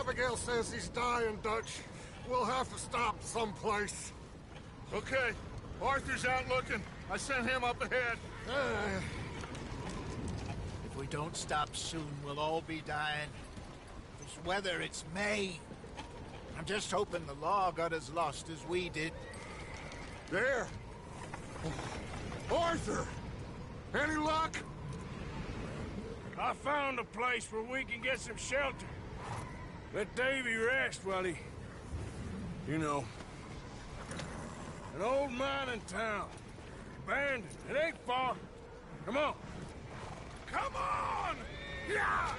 Abigail says he's dying, Dutch. We'll have to stop someplace. Okay. Arthur's out looking. I sent him up ahead. If we don't stop soon, we'll all be dying. This weather, it's May. I'm just hoping the law got as lost as we did. There! Arthur! Any luck? I found a place where we can get some shelter. Let Davy rest while he... You know. An old mining town. Abandoned. It ain't far. Come on. Come on! Yeah!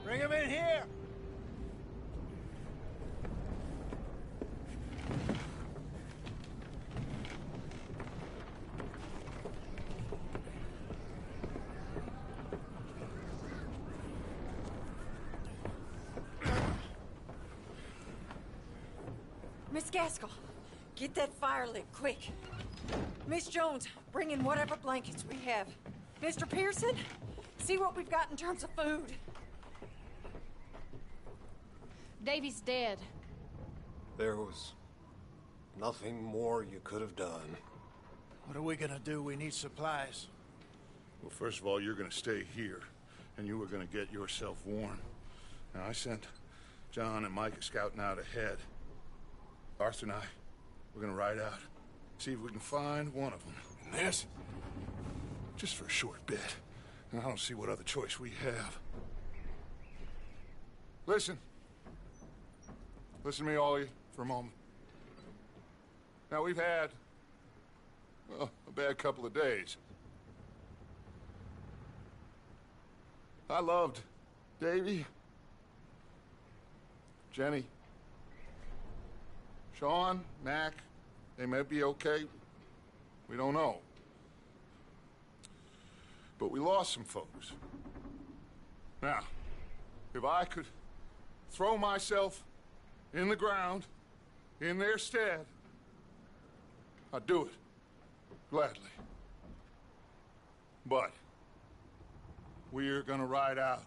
Bring him in here! Miss Gaskell, get that fire lit, quick. Miss Jones, bring in whatever blankets we have. Mr. Pearson, see what we've got in terms of food. Davy's dead. There was nothing more you could have done. What are we gonna do? We need supplies. Well, first of all, you're gonna stay here, and you were gonna get yourself warm. Now, I sent John and Micah scouting out ahead. Arthur and I, we're gonna ride out, see if we can find one of them. And this, just for a short bit. And I don't see what other choice we have. Listen. Listen to me, all of you, for a moment. Now, we've had, well, a bad couple of days. I loved Davy, Jenny, Sean, Mac. They may be okay. We don't know. But we lost some folks. Now, if I could throw myself in the ground, in their stead, I'd do it, gladly. But we're gonna ride out,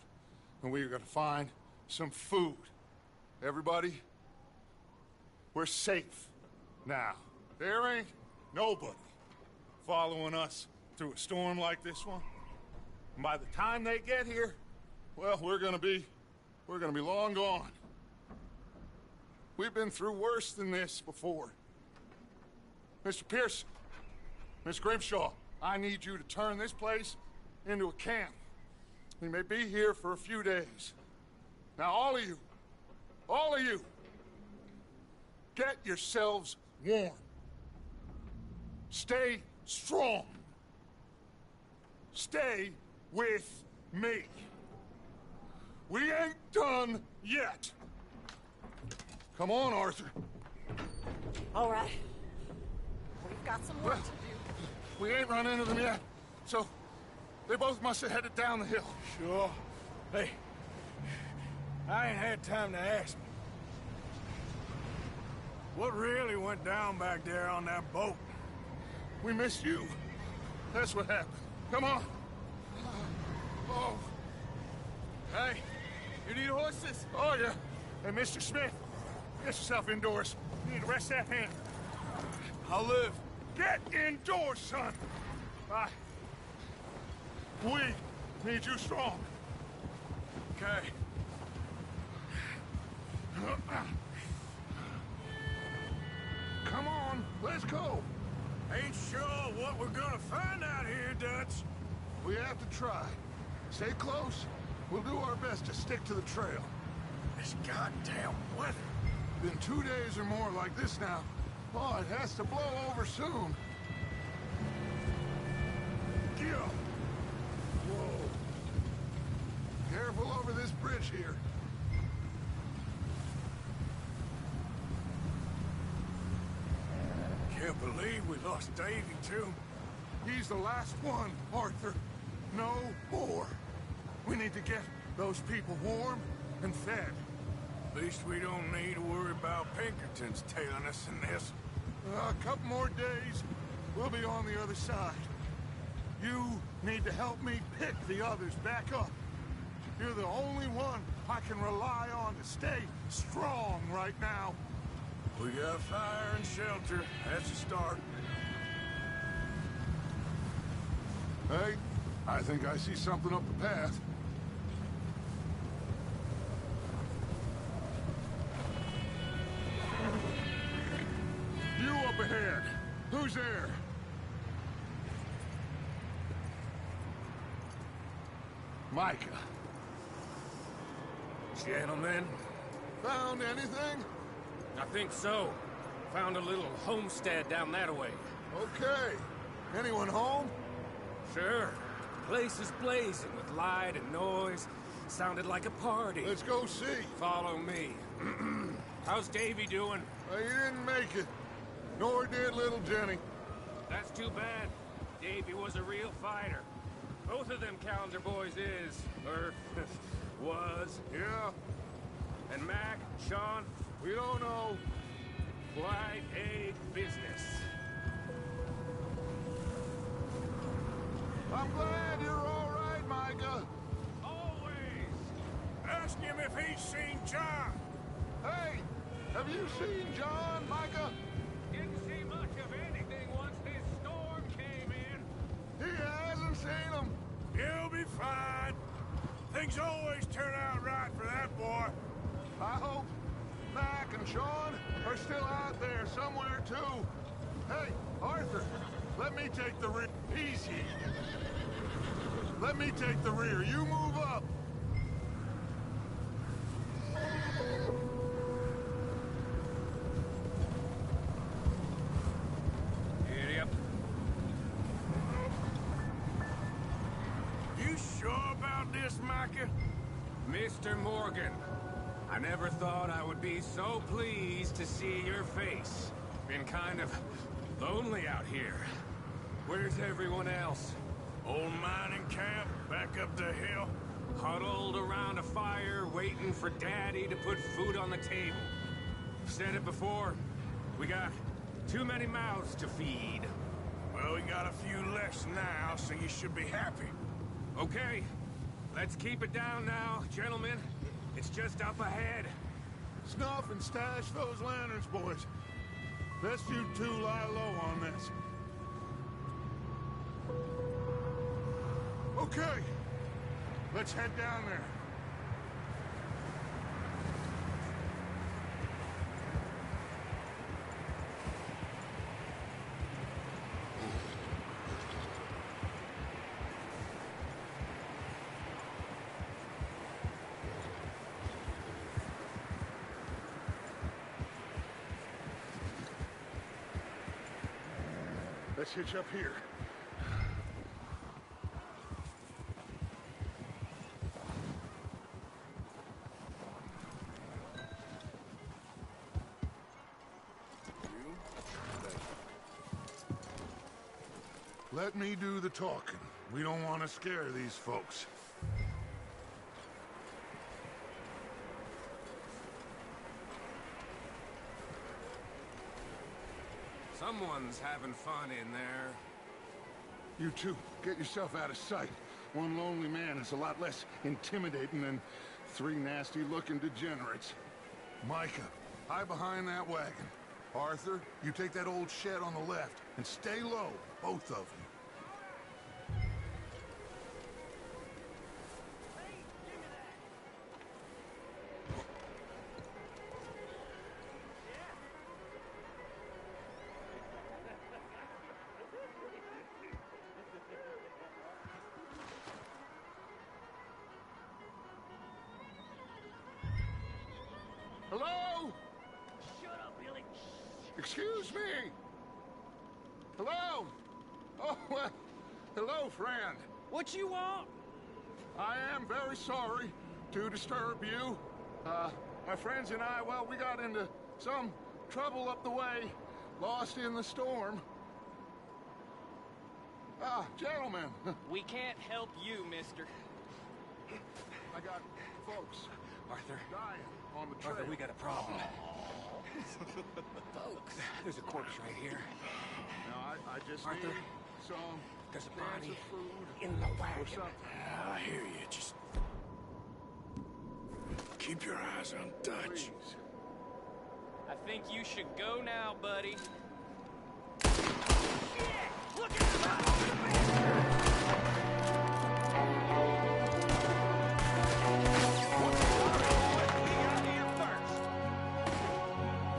and we're gonna find some food. Everybody, we're safe now. There ain't nobody following us through a storm like this one. And by the time they get here, well, we're gonna be long gone. We've been through worse than this before. Mr. Pearson, Miss Grimshaw, I need you to turn this place into a camp. We may be here for a few days. Now, all of you, get yourselves warm. Stay strong. Stay with me. We ain't done yet. Come on, Arthur. All right. We've got some work to do. We ain't run into them yet, so they both must have headed down the hill. Sure. Hey, I ain't had time to ask. What really went down back there on that boat? We missed you. That's what happened. Come on. Oh. Hey, you need horses? Oh, yeah. Hey, Mr. Smith, get yourself indoors. You need to rest that hand. I'll live. Get indoors, son. We need you strong. Okay. Come on, let's go. Ain't sure what we're gonna find out here, Dutch. We have to try. Stay close. We'll do our best to stick to the trail. This goddamn weather. Been 2 days or more like this now. Oh, it has to blow over soon. bridge here. Can't believe we lost Davy, too. He's the last one, Arthur. No more. We need to get those people warm and fed. At least we don't need to worry about Pinkertons tailing us in this. A couple more days, we'll be on the other side. You need to help me pick the others back up. You're the only one I can rely on to stay strong right now. We got fire and shelter. That's a start. Hey, I think I see something up the path. You up ahead. Who's there? Micah. Gentlemen, Found anything? I think so. Found a little homestead down that way. Okay. Anyone home? Sure. Place is blazing with light and noise. Sounded like a party. Let's go see. Follow me. How's Davy doing? He didn't make it. Nor did little Jenny. That's too bad. Davy was a real fighter. Both of them Calendar boys is, or was. Yeah, And Mac, Sean, we don't know. quite a business. I'm glad you're all right, Micah. Always. Ask him if he's seen John. Hey, have you seen John, Micah? Didn't see much of anything once this storm came in. He hasn't seen him. He'll be fine. Things always turn out right for that boy. I hope Mac and Sean are still out there somewhere, too. Hey, Arthur, let me take the rear. Easy. Let me take the rear. You move up. Giddy up. You sure about this, Micah? Mr. Morgan, I never thought I would be so pleased to see your face. Been kind of lonely out here. Where's everyone else? Old mining camp, back up the hill. Huddled around a fire, waiting for Daddy to put food on the table. Said it before, we got too many mouths to feed. Well, we got a few less now, so you should be happy. Okay, let's keep it down now, gentlemen. It's just up ahead. Snuff and stash those lanterns, boys. Best you two lie low on this. Okay, let's head down there. Let's hitch up here. Let me do the talking. We don't want to scare these folks. Someone's having fun in there. You two, get yourself out of sight. One lonely man is a lot less intimidating than three nasty-looking degenerates. Micah, hide behind that wagon. Arthur, you take that old shed on the left, and stay low, both of you. Hello? Shut up, Billy. Excuse me? Hello? Oh, well, hello, friend. What you want? I am very sorry, to disturb you. My friends and I, well, we got into some trouble up the way, lost in the storm. Ah, gentlemen. We can't help you, mister. I got folks Arthur, dying on the trail. Arthur, we got a problem. Folks, there's a corpse right here. Now, I just Arthur, need some there's a cans body of food in the or wagon. something. I hear you. Just keep your eyes on Dutch. Please. I think you should go now, buddy.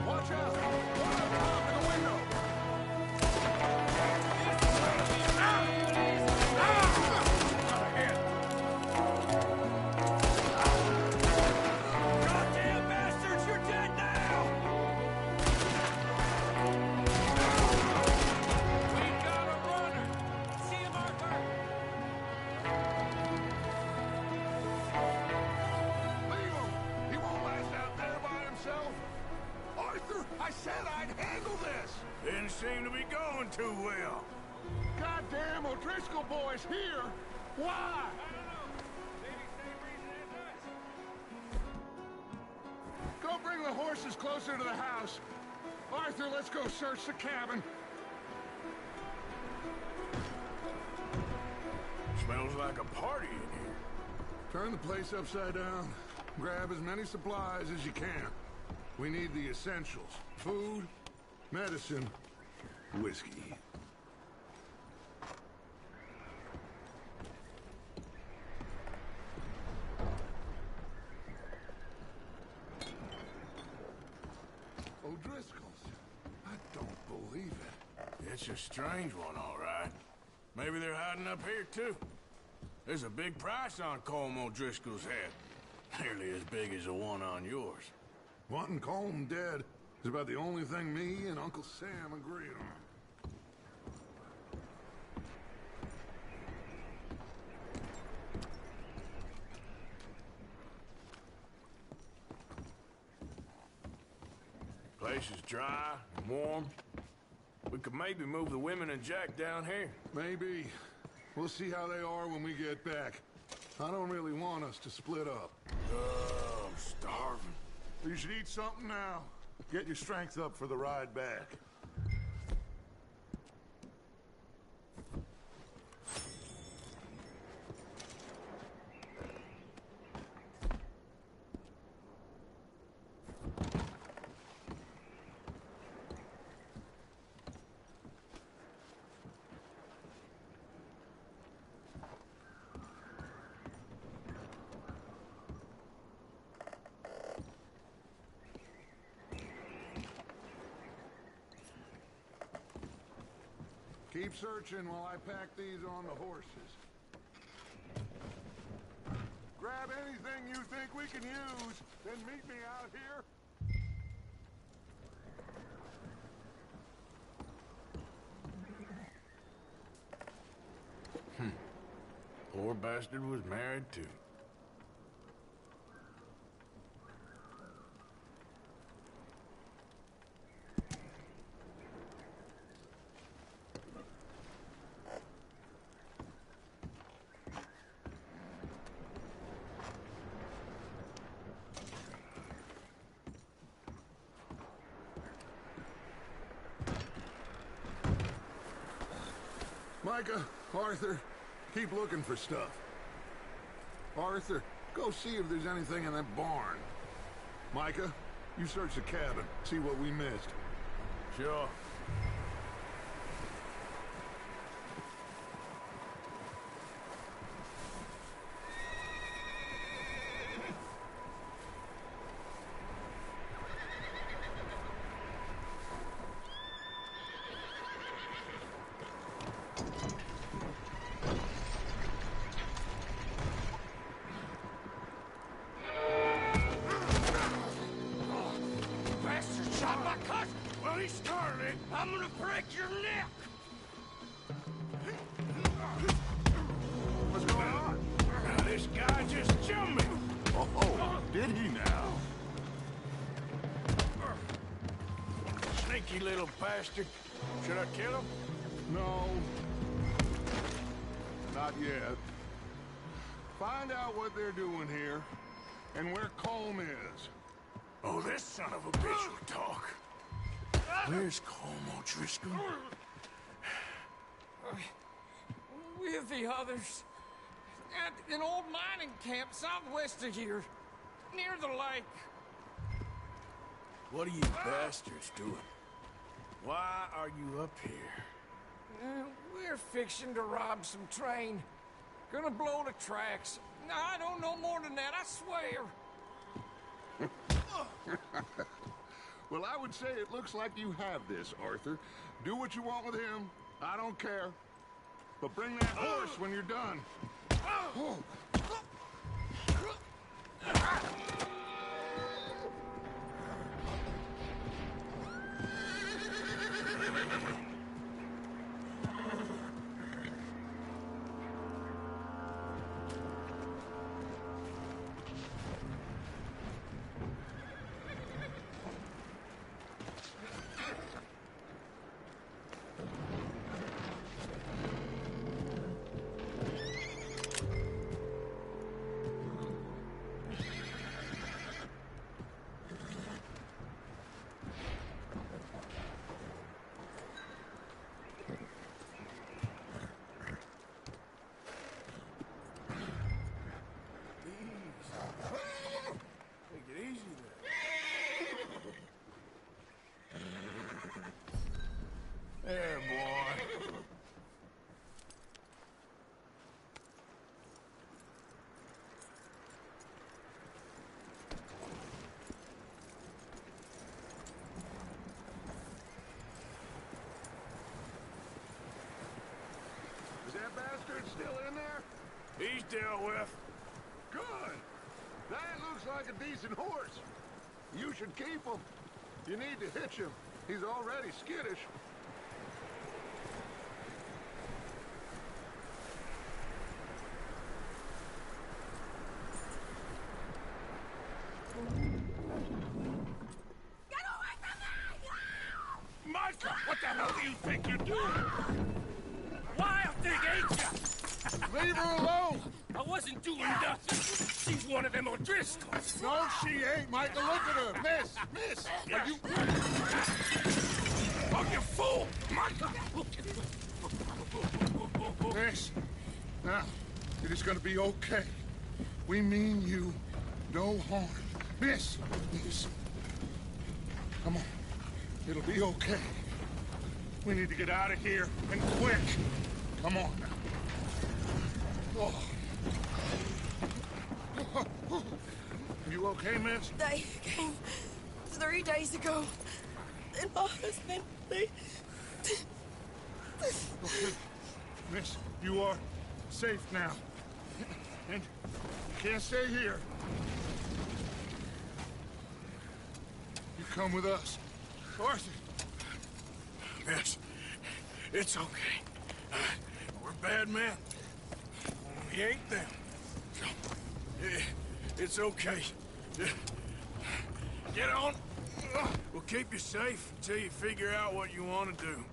Watch out! One up top in the window! Goddamn bastards, you're dead now! We got a runner! See him, Arthur! Leave him! He won't last out there by himself! Arthur, I said I'd handle this! Didn't seem to be going too well. Goddamn O'Driscoll boys here! Why? Go bring the horses closer to the house. Arthur, let's go search the cabin. Smells like a party in here. Turn the place upside down. Grab as many supplies as you can. We need the essentials. Food, medicine, whiskey. O'Driscoll's. I don't believe it. It's a strange one, all right. Maybe they're hiding up here, too. There's a big price on Colm O'Driscoll's head. Nearly as big as the one on yours. Wanting Colm dead is about the only thing me and Uncle Sam agree on. Place is dry and warm. We could maybe move the women and Jack down here. Maybe. We'll see how they are when we get back. I don't really want us to split up. I'm starving. You should eat something now. Get your strength up for the ride back. Keep searching while I pack these on the horses. Grab anything you think we can use, then meet me out here. Poor bastard was married, too. Micah, Arthur, keep looking for stuff. Arthur, go see if there's anything in that barn. Micah, you search the cabin, see what we missed. Sure. Bastard shot my cousin! Well, he started it. I'm gonna he now? Sneaky little bastard. Should I kill him? No. Not yet. Find out what they're doing here, and where Colm is. Oh, this son of a bitch will talk. Where's Colm O'Driscoll? With the others. At an old mining camp southwest of here. Near the lake. What are you bastards doing? Why are you up here? We're fixing to rob some train. Gonna blow the tracks. I don't know more than that, I swear. Well, I would say it looks like you have this, Arthur. Do what you want with him. I don't care. But bring that horse when you're done. There, boy. Is that bastard still in there? He's dealt with. Good. That looks like a decent horse. You should keep him. You need to hitch him. He's already skittish. Micah, what the hell do you think you're doing? Wild thing, ain't ya? Leave her alone! I wasn't doing nothing. She's one of them O'Driscolls. No, she ain't, Micah. Look at her. Miss, are you... Oh, you fool! Micah! Miss, now, it is gonna be okay. We mean you no harm. Miss, come on. It'll be okay. We need to get out of here, and quick. Come on now. Oh. You okay, miss? They came 3 days ago. And my husband, they... Okay. Miss, you are safe now. And you can't stay here. You come with us. Arthur! Miss, it's okay. We're bad men. We ain't them. It's okay. Get on. We'll keep you safe until you figure out what you want to do.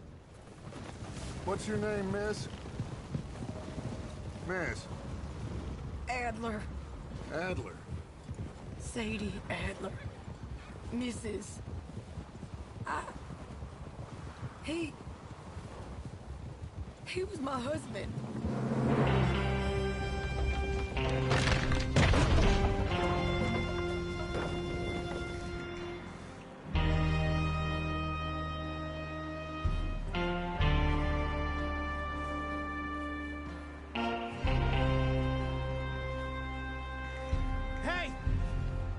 What's your name, miss? Miss? Adler. Adler. Sadie Adler. Mrs. He was my husband. Hey!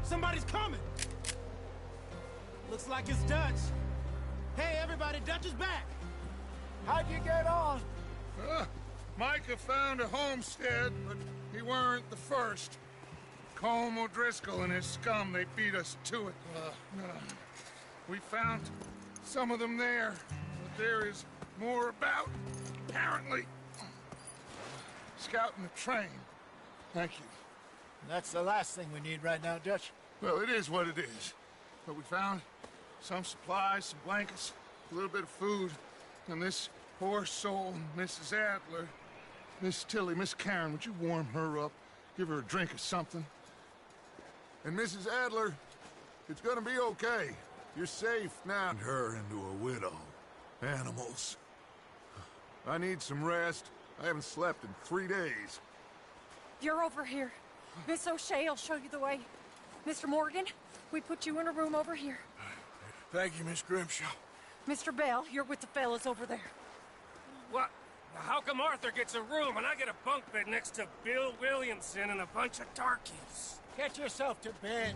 Somebody's coming! Looks like it's Dutch. Hey, everybody, Dutch is back! How'd you get on? Micah found a homestead, but he weren't the first. Colm O'Driscoll and his scum, they beat us to it. We found some of them there, but there is more about, apparently. Scouting the train. Thank you. That's the last thing we need right now, Dutch. Well, it is what it is. But we found some supplies, some blankets, a little bit of food, and this poor soul, Mrs. Adler. Miss Tilly, Miss Karen, would you warm her up? Give her a drink or something? And Mrs. Adler, it's gonna be okay. You're safe now. Turned her into a widow. Animals. I need some rest. I haven't slept in 3 days. You're over here. Miss O'Shea will show you the way. Mr. Morgan, we put you in a room over here. Thank you, Miss Grimshaw. Mr. Bell, you're with the fellas over there. What? How come Arthur gets a room and I get a bunk bed next to Bill Williamson and a bunch of darkies? Get yourself to bed.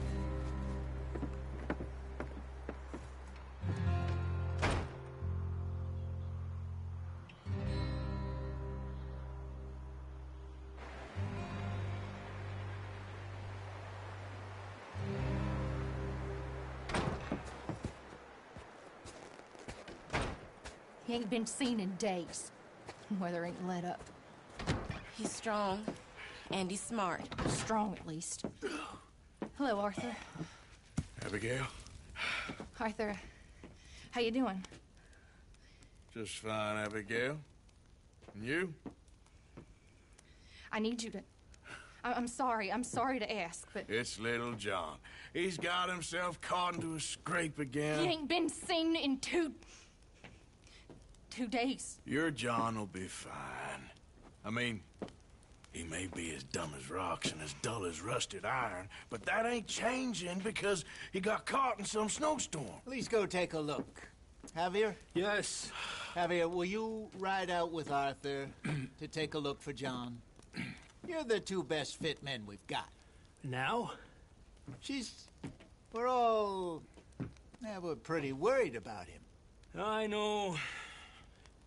He ain't been seen in days. Weather ain't let up. He's strong, and he's smart. Strong, at least. Hello, Arthur. Abigail? Arthur, how you doing? Just fine, Abigail. And you? I need you to... I'm sorry to ask, but... It's little John. He's got himself caught into a scrape again. He ain't been seen in two days. Your John will be fine. I mean, he may be as dumb as rocks and as dull as rusted iron, but that ain't changing because he got caught in some snowstorm. Please go take a look. Javier? Yes. Javier, will you ride out with Arthur to take a look for John? You're the two best fit men we've got. Now? We're pretty worried about him. I know.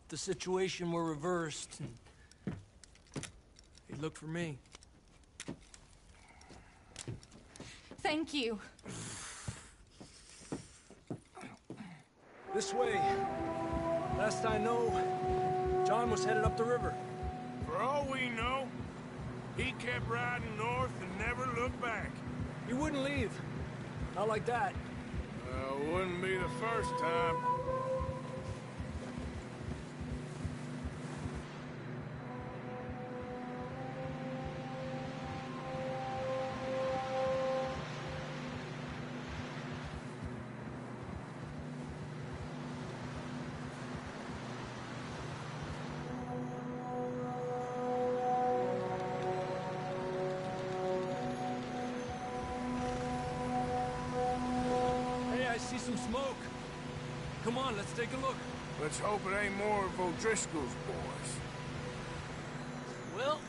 If the situation were reversed, he'd look for me. Thank you. This way. Last I know, John was headed up the river. For all we know, he kept riding north and never looked back. He wouldn't leave. Not like that. Wouldn't be the first time. Some smoke. Come on, let's take a look. Let's hope it ain't more of O'Driscoll's boys. Well,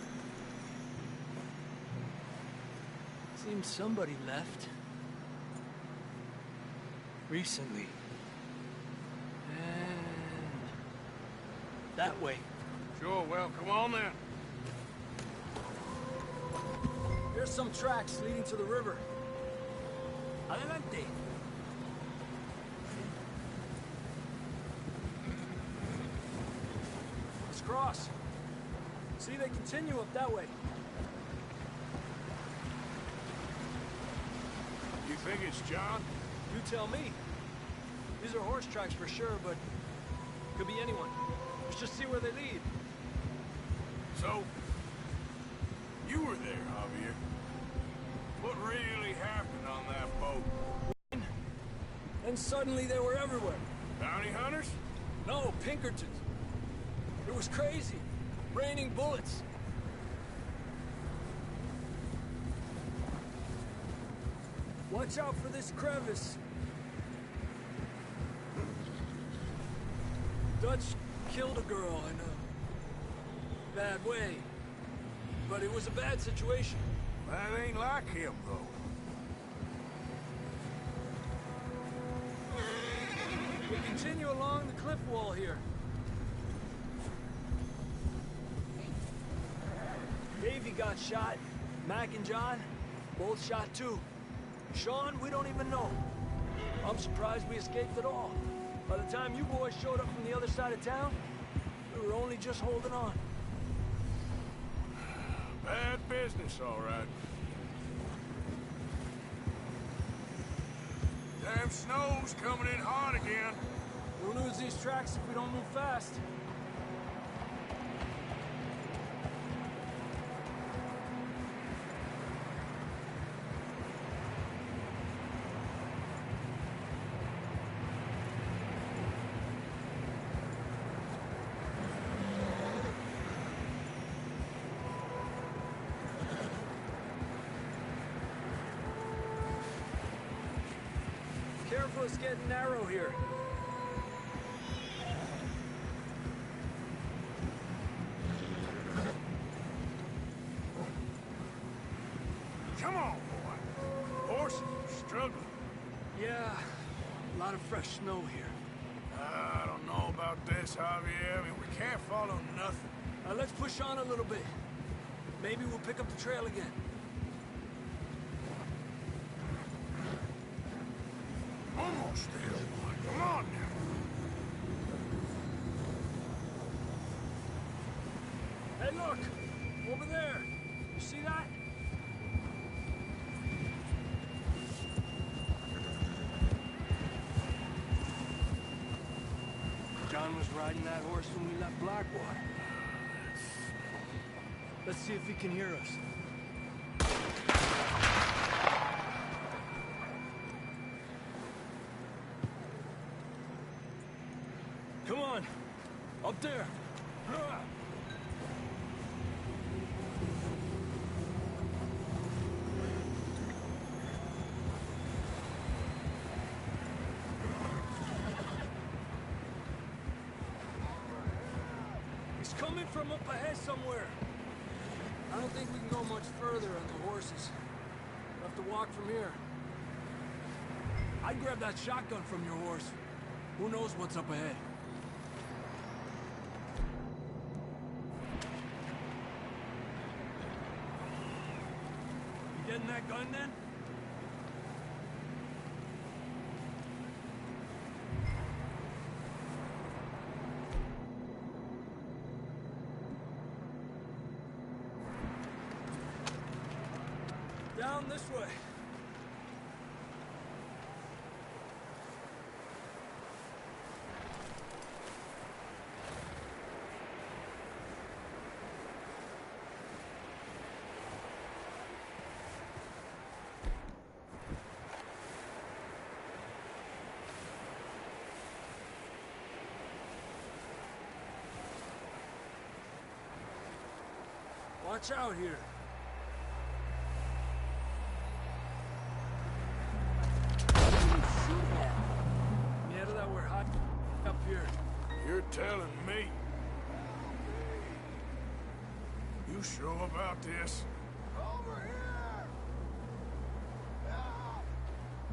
seems somebody left. Recently. And that way. Sure, well, come on then. There's some tracks leading to the river. Adelante. Cross. See, they continue up that way. You think it's John? You tell me. These are horse tracks for sure, but could be anyone. Let's just see where they lead. So, you were there, Javier. What really happened on that boat? And suddenly they were everywhere. Bounty hunters? No, Pinkertons. It was crazy. Raining bullets. Watch out for this crevice. Dutch killed a girl in a bad way. But it was a bad situation. That ain't like him, though. We continue along the cliff wall here. Davey got shot. Mac and John, both shot too. Sean, we don't even know. I'm surprised we escaped at all. By the time you boys showed up from the other side of town, we were only just holding on. Bad business, all right. Damn snow's coming in hard again. We'll lose these tracks if we don't move fast. Careful, it's getting narrow here. Come on, boy. Horses are struggling. Yeah, a lot of fresh snow here. I don't know about this, Javier. I mean, we can't follow nothing. Let's push on a little bit. Maybe we'll pick up the trail again. Almost there, boy. Come on now. Hey, look! Over there! You see that? John was riding that horse when we left Blackwater. Let's see if he can hear us. Come on! Up there! He's coming from up ahead somewhere. I don't think we can go much further on the horses. We'll have to walk from here. I'd grab that shotgun from your horse. Who knows what's up ahead? You getting that gun then? Down this way. Watch out here. Yeah, that we're hot up here. You're telling me. You sure about this? Over here!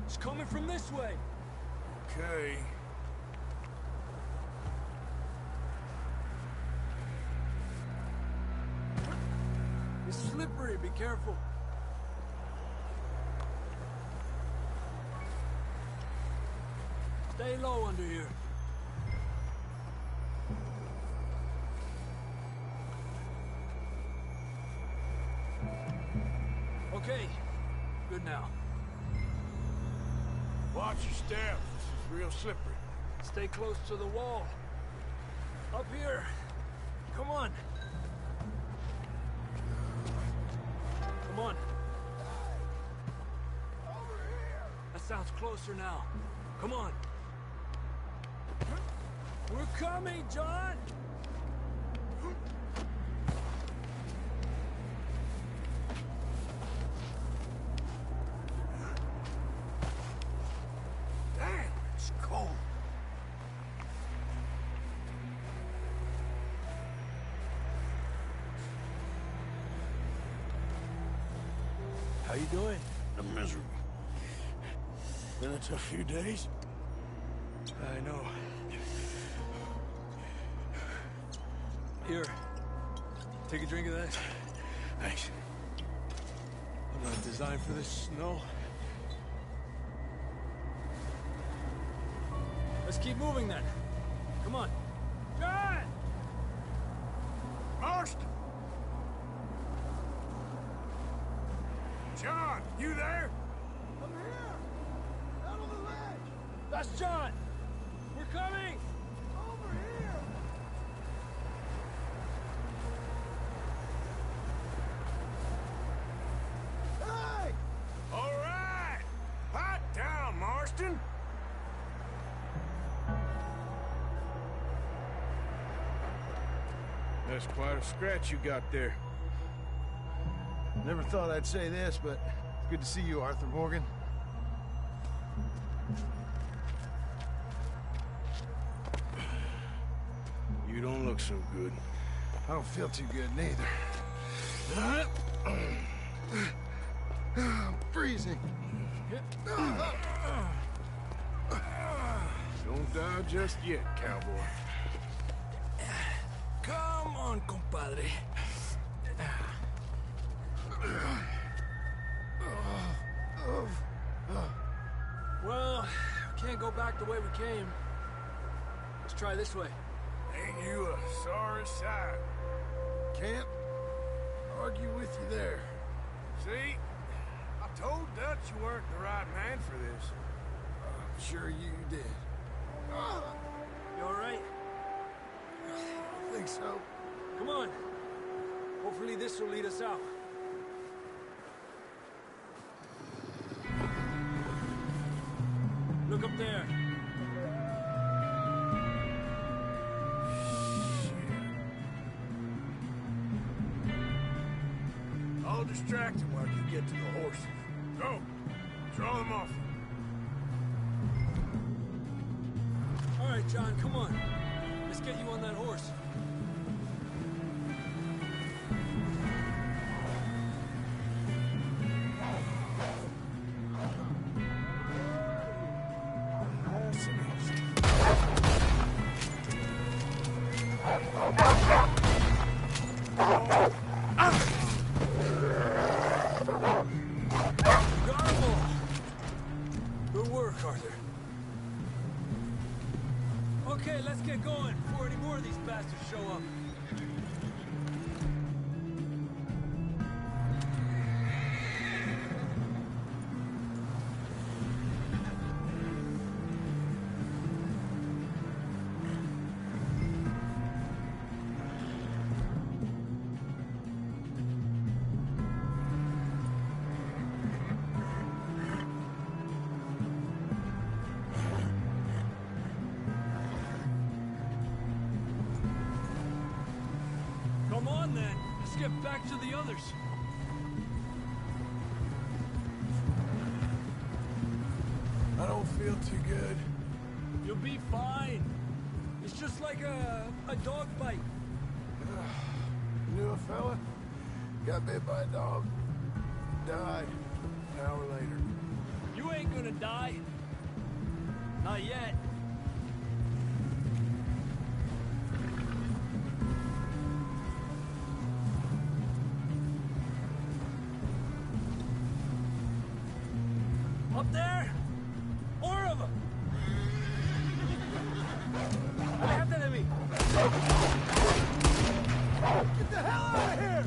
It's coming from this way. Okay. It's slippery, be careful. Stay low under here. Okay, good now. Watch your step. This is real slippery. Stay close to the wall. Up here. Come on. Come on. That sounds closer now. Come on. We're coming, John! Damn, it's cold. How you doing? I'm miserable. Been a tough few days. I know. Here. Take a drink of that. Thanks. I'm not designed for this snow. Let's keep moving then. Come on. John! Marston! John, you there? I'm here! Out on the ledge! That's John! We're coming! Over here! Hey! All right! Hot down, Marston! That's quite a scratch you got there. Never thought I'd say this, but it's good to see you, Arthur Morgan. You don't look so good. I don't feel too good, neither. I'm freezing. Don't die just yet, cowboy. Come on, compadre. Well, we can't go back the way we came. Let's try this way. Ain't you a sorry sight? Can't argue with you there. See? I told Dutch you weren't the right man for this. I'm sure you did. You all right? I think so. Come on. Hopefully this will lead us out. Look up there. I'll distract him while you get to the horses. Go! Draw them off. All right, John, come on. Let's get you on that horse. Good work, Arthur. Okay, let's get going before any more of these bastards show up. Come on, then. Let's get back to the others. I don't feel too good. You'll be fine. It's just like a dog bite. Knew a fella? Got bit by a dog. Died an hour later. You ain't gonna die. Not yet. Up there? More of them! Adelante de mí! Get the hell out of here!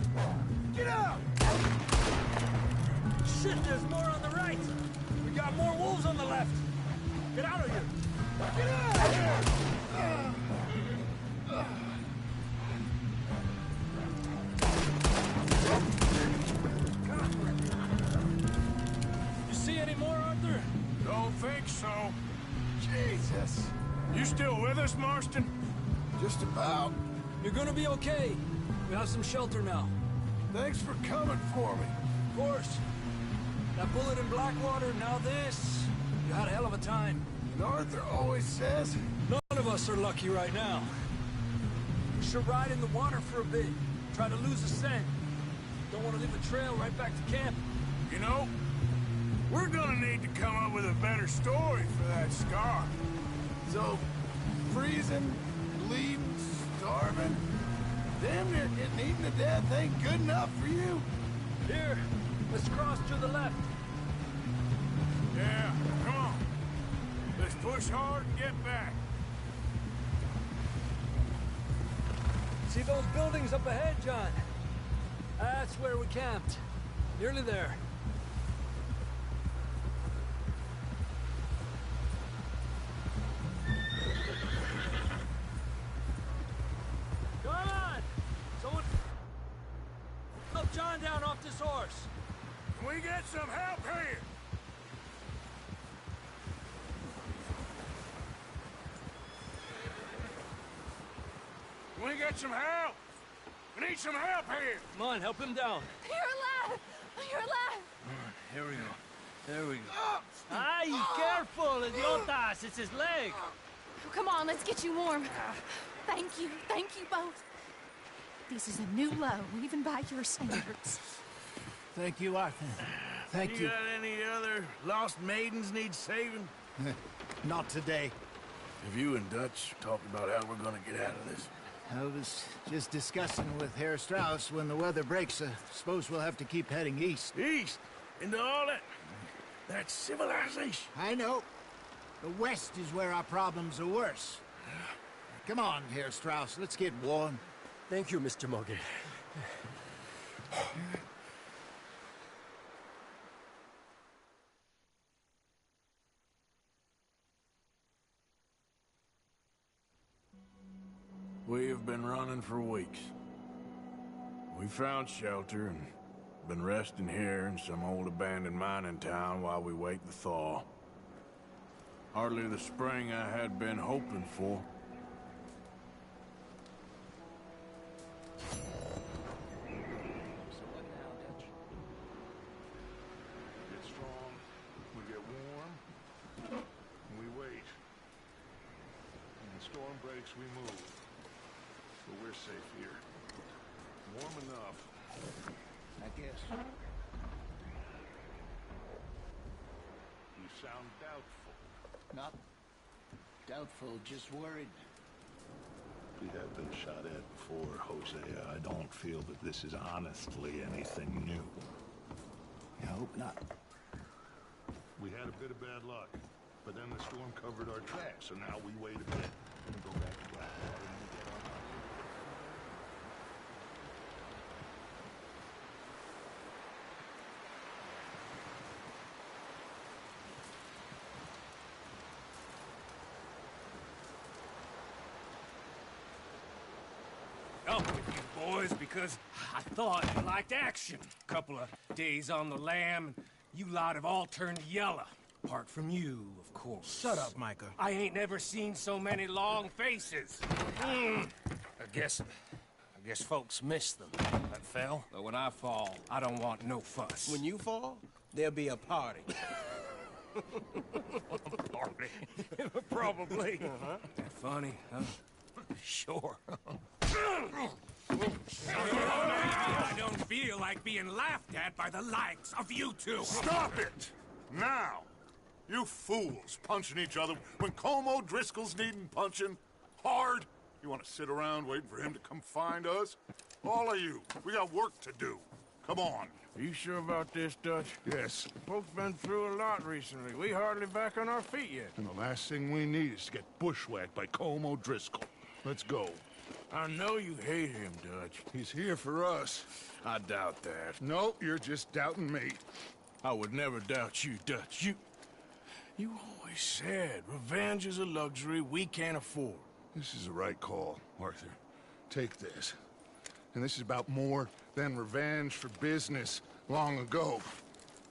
Get out! Shit, there's more on the right! We got more wolves on the left! Get out of here! Get out of here! You see any more, Arthur? Don't think so. Jesus. You still with us, Marston? Just about. You're gonna be okay. We have some shelter now. Thanks for coming for me. Of course. That bullet in Blackwater, now this. You had a hell of a time. And Arthur always says... None of us are lucky right now. We should ride in the water for a bit. Try to lose the scent. Don't want to leave a trail right back to camp. You know, we're gonna need to come up with a better story for that scar. So, freezing, bleeding, starving, damn near getting eaten to death ain't good enough for you? Here, let's cross to the left. Yeah, come on. Let's push hard and get back. See those buildings up ahead, John? That's where we camped. Nearly there. down off this horse. Can we get some help here? Can we get some help? We need some help here. Come on, help him down. You're alive! You're alive! Here we go. There we go. Ay, careful, idiotas. It's his leg. Oh, come on, let's get you warm. Thank you both. This is a new low, even by your standards. Thank you, Arthur. Thank you. Got any other lost maidens need saving? Not today. Have you and Dutch talked about how we're gonna get out of this? I was just discussing with Herr Strauss when the weather breaks. Suppose we'll have to keep heading east. East? Into all that... That's civilization. I know. The west is where our problems are worse. Come on, Herr Strauss, let's get warm. Thank you, Mr. Morgan. We have been running for weeks. We found shelter and been resting here in some old abandoned mining town while we wait the thaw. Hardly the spring I had been hoping for. Get strong, we get warm, and we wait. When the storm breaks, we move. But we're safe here. Warm enough. I guess. You sound doubtful. Not doubtful, just worried. We have been shot at before, Hosea. I don't feel that this is honestly anything new. I hope not. We had a bit of bad luck, but then the storm covered our tracks, so now we wait a bit and go back to Blackwater and we get on our way. Up with you boys because I thought you liked action. Couple of days on the lam, and you lot have all turned yellow. Apart from you, of course. Shut up, Micah. I ain't never seen so many long faces. I guess folks miss them. That fell. But when I fall, I don't want no fuss. When you fall, there'll be a party. Party? Probably. That funny, huh? Sure. I don't feel like being laughed at by the likes of you two. Stop it! Now! You fools punching each other when Como Driscoll's needing punching. Hard? You want to sit around waiting for him to come find us? All of you, we got work to do. Come on. Are you sure about this, Dutch? Yes. Folks been through a lot recently. We hardly back on our feet yet. And the last thing we need is to get bushwhacked by Como Driscoll. Let's go. I know you hate him, Dutch. He's here for us. I doubt that. No, you're just doubting me. I would never doubt you, Dutch. You always said revenge is a luxury we can't afford. This is the right call, Arthur. Take this. And this is about more than revenge for business long ago.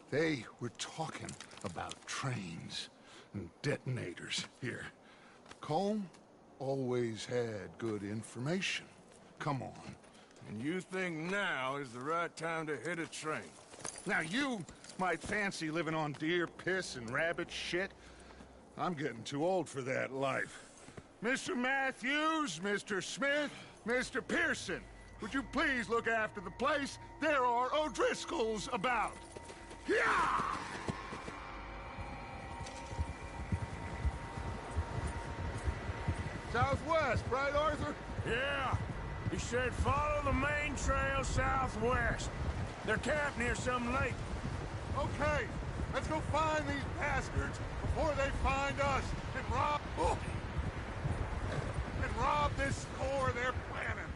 They were talking about trains and detonators here. Colm always had good information. Come on. And you think now is the right time to hit a train? Now you might fancy living on deer piss and rabbit shit. I'm getting too old for that life. Mr. Matthews, Mr. Smith, Mr. Pearson, would you please look after the place? There are O'Driscolls about. Yeah! Southwest, right, Arthur? Yeah. He said follow the main trail southwest. They're camped near some lake. Okay, let's go find these bastards before they find us and rob... Oh. And rob this store they're planning.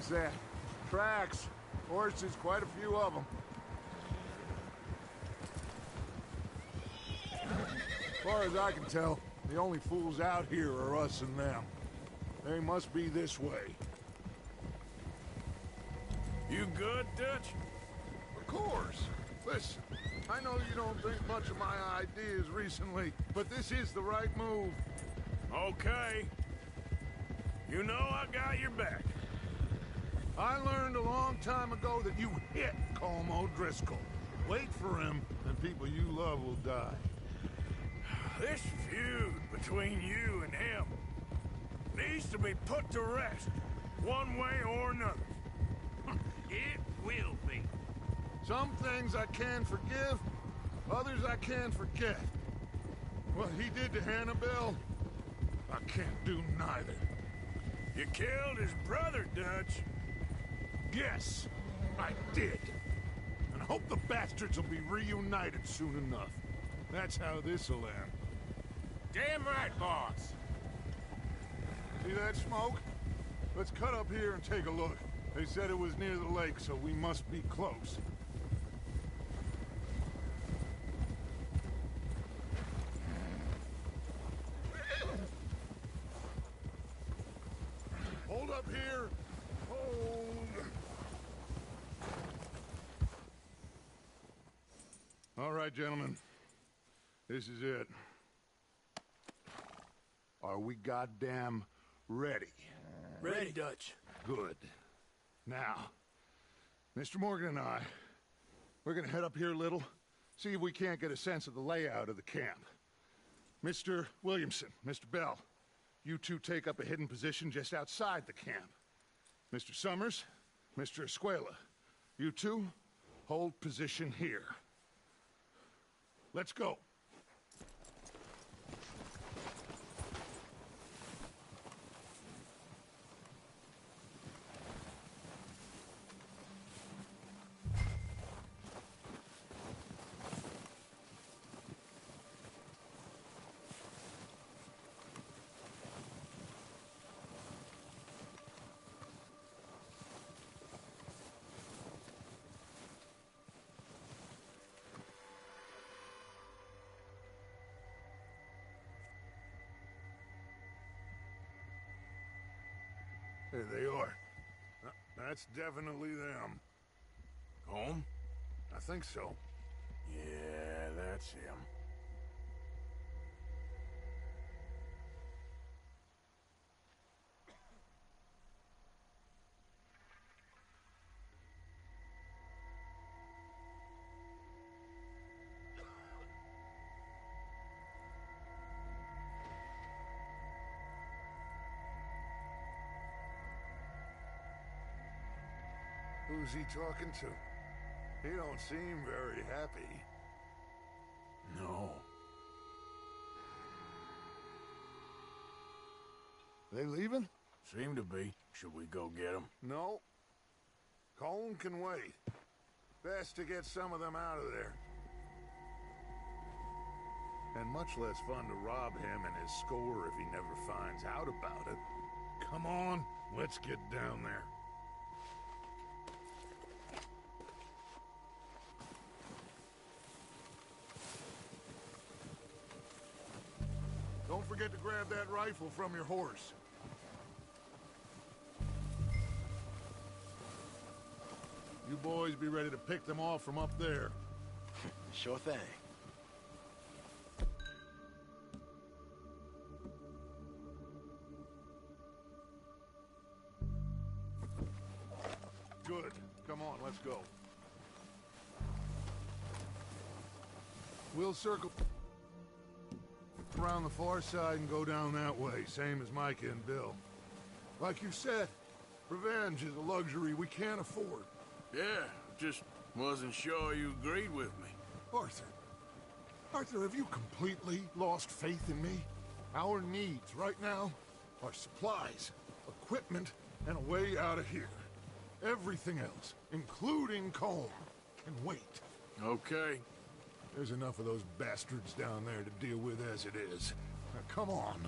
What's that? Tracks. Horses, quite a few of them. As far as I can tell, the only fools out here are us and them. They must be this way. You good, Dutch? Of course. Listen, I know you don't think much of my ideas recently, but this is the right move. Okay. You know I got your back. I learned a long time ago that you hit Colm O'Driscoll. Wait for him, and people you love will die. This feud between you and him needs to be put to rest, one way or another. It will be. Some things I can forgive, others I can't forget. What he did to Hannibal, I can't do neither. You killed his brother, Dutch. Yes, I did. And I hope the bastards will be reunited soon enough. That's how this'll end. Damn right, boss. See that smoke? Let's cut up here and take a look. They said it was near the lake, so we must be close. Hold up here. Hold. All right, gentlemen. This is it. Are we goddamn ready? Ready, Dutch. Good. Now, Mr. Morgan and I, we're gonna head up here a little, see if we can't get a sense of the layout of the camp. Mr. Williamson, Mr. Bell, you two take up a hidden position just outside the camp. Mr. Summers, Mr. Escuela, you two hold position here. Let's go. There they are. That's definitely them. Home? I think so. Yeah, that's him. Who's he talking to? He don't seem very happy. No. They leaving? Seem to be. Should we go get them? No. Colm can wait. Best to get some of them out of there. And much less fun to rob him and his score if he never finds out about it. Come on, let's get down there. Don't forget to grab that rifle from your horse. You boys be ready to pick them off from up there. Sure thing. Good. Come on, let's go. We'll circle around the far side and go down that way, same as Micah and Bill. Like you said, revenge is a luxury we can't afford. Yeah, just wasn't sure you agreed with me. Arthur, have you completely lost faith in me? Our needs right now are supplies, equipment, and a way out of here. Everything else, including Colm, can wait. Okay. There's enough of those bastards down there to deal with as it is. Now, come on.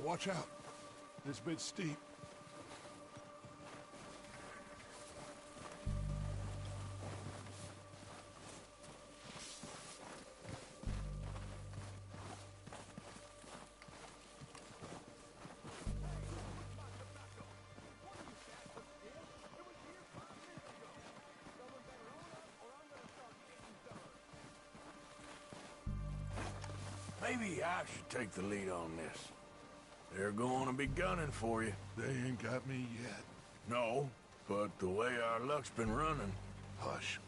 Watch out. This bit's steep. Maybe I should take the lead on this. They're going to be gunning for you. They ain't got me yet. No, but the way our luck's been running... Hush.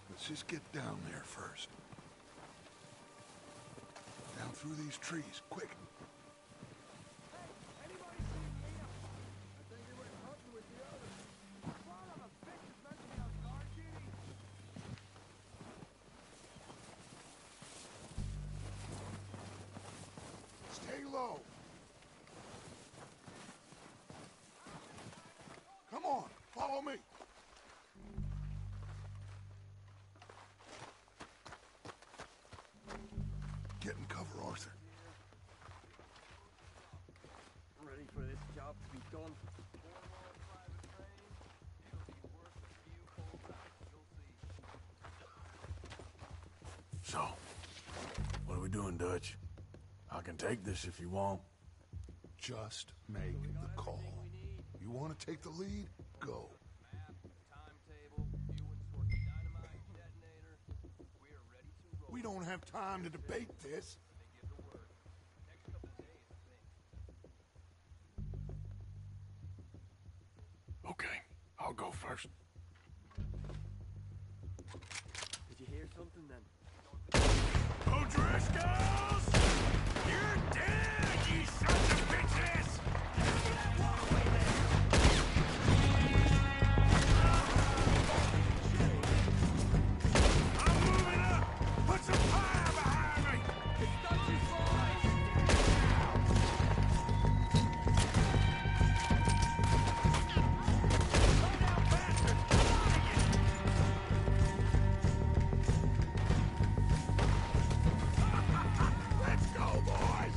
Let's just get down there first. Down through these trees, quick. Stay low. Come on, follow me. Get in cover, Arthur. Ready for this job to be done. So, what are we doing, Dutch? I can take this if you want. Just make the call. You want to take the lead? Go. We don't have time to debate this. Okay, I'll go first. Did you hear something then? O'Driscolls! You're dead, you sons of bitches! I'm moving up! Put some fire behind me! It's Dutch's boys! Slow down, bastard! Let's go, boys!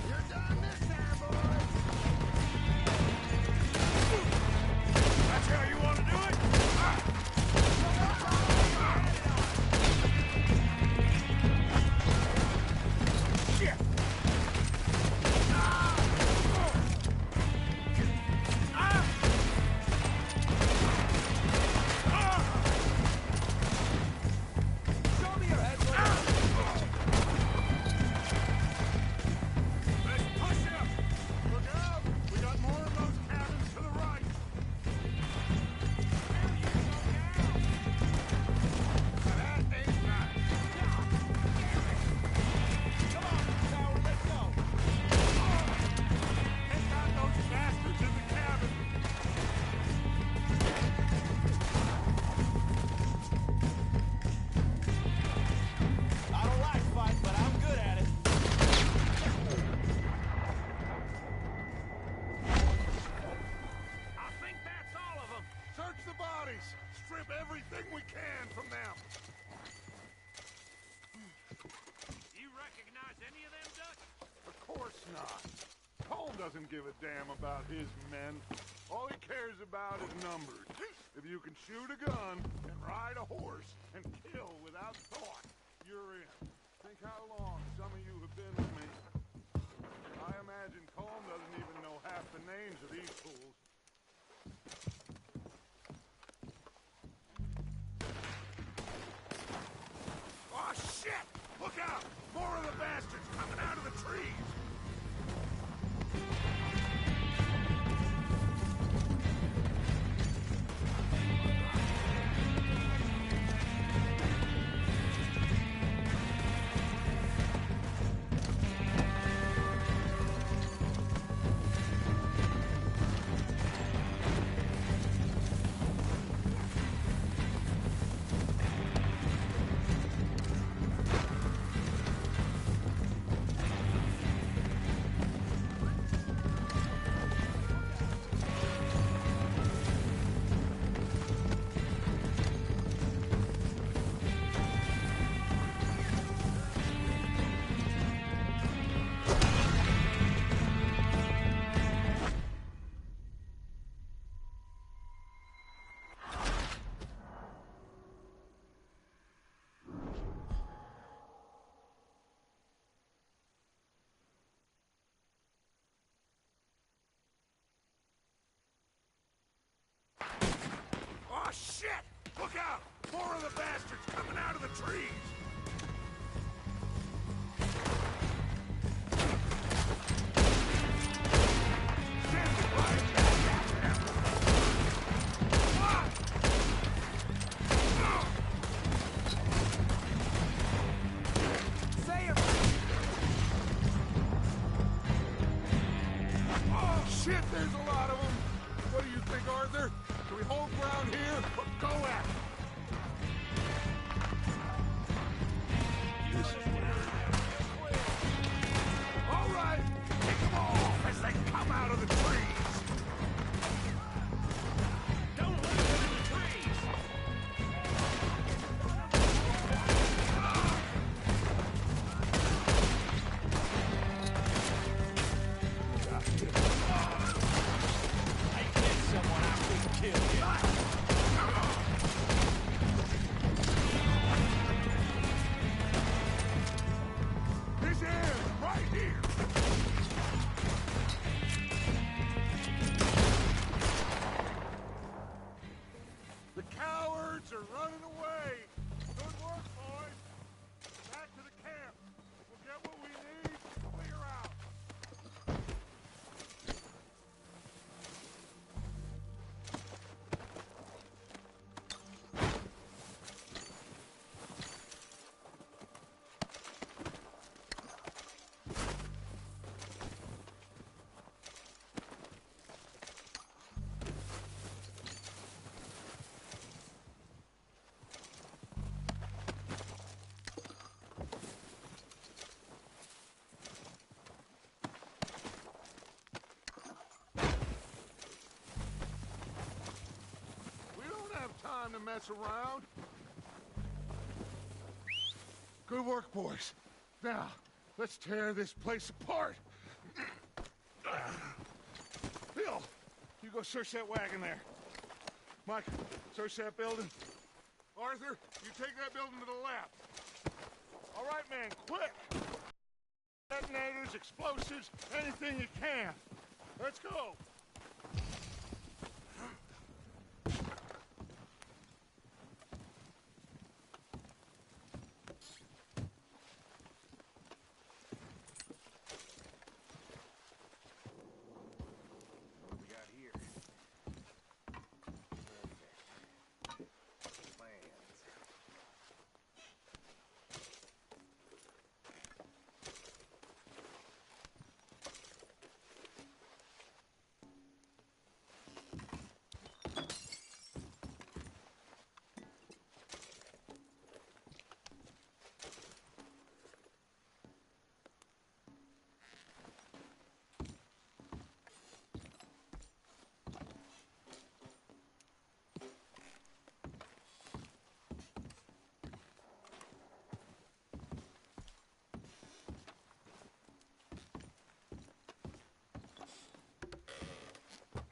You're done this time, boys! That's how you want to do it? Shit! Show me your head, Let's push him! Look out! We got more of those cabins to the right. That ain't nice. Come on, Tower, let's go! Take out those bastards in the cabin. I don't like fighting, but I'm good at it. I think that's all of them. Search the bodies. Strip everything we can from them. You recognize any of them, Dutch? Of course not. Cole doesn't give a damn about his men. All he cares about is numbers. If you can shoot a gun and ride a horse and kill without thought, you're in. Think how long some of you have been with me. I imagine Colm doesn't even know half the names of these fools. Oh, shit! Look out! More of the bastards coming out of the trees! shit! Look out! More of the bastards coming out of the trees! Shit, there's a lot of them! What do you think, Arthur? Can we hold ground here or go at it? This is where... All right! Pick them off as they come out of the trees! Don't let them in the trees! This ends right here! The cowards are running away! Good work, boys! Back to the camp! We'll get what we need to clear out! Time to mess around. Good work, boys. Now, let's tear this place apart. Bill, you go search that wagon there. Mike, search that building. Arthur, you take that building to the left. All right, man, quick. Detonators, explosives, anything you can. Let's go.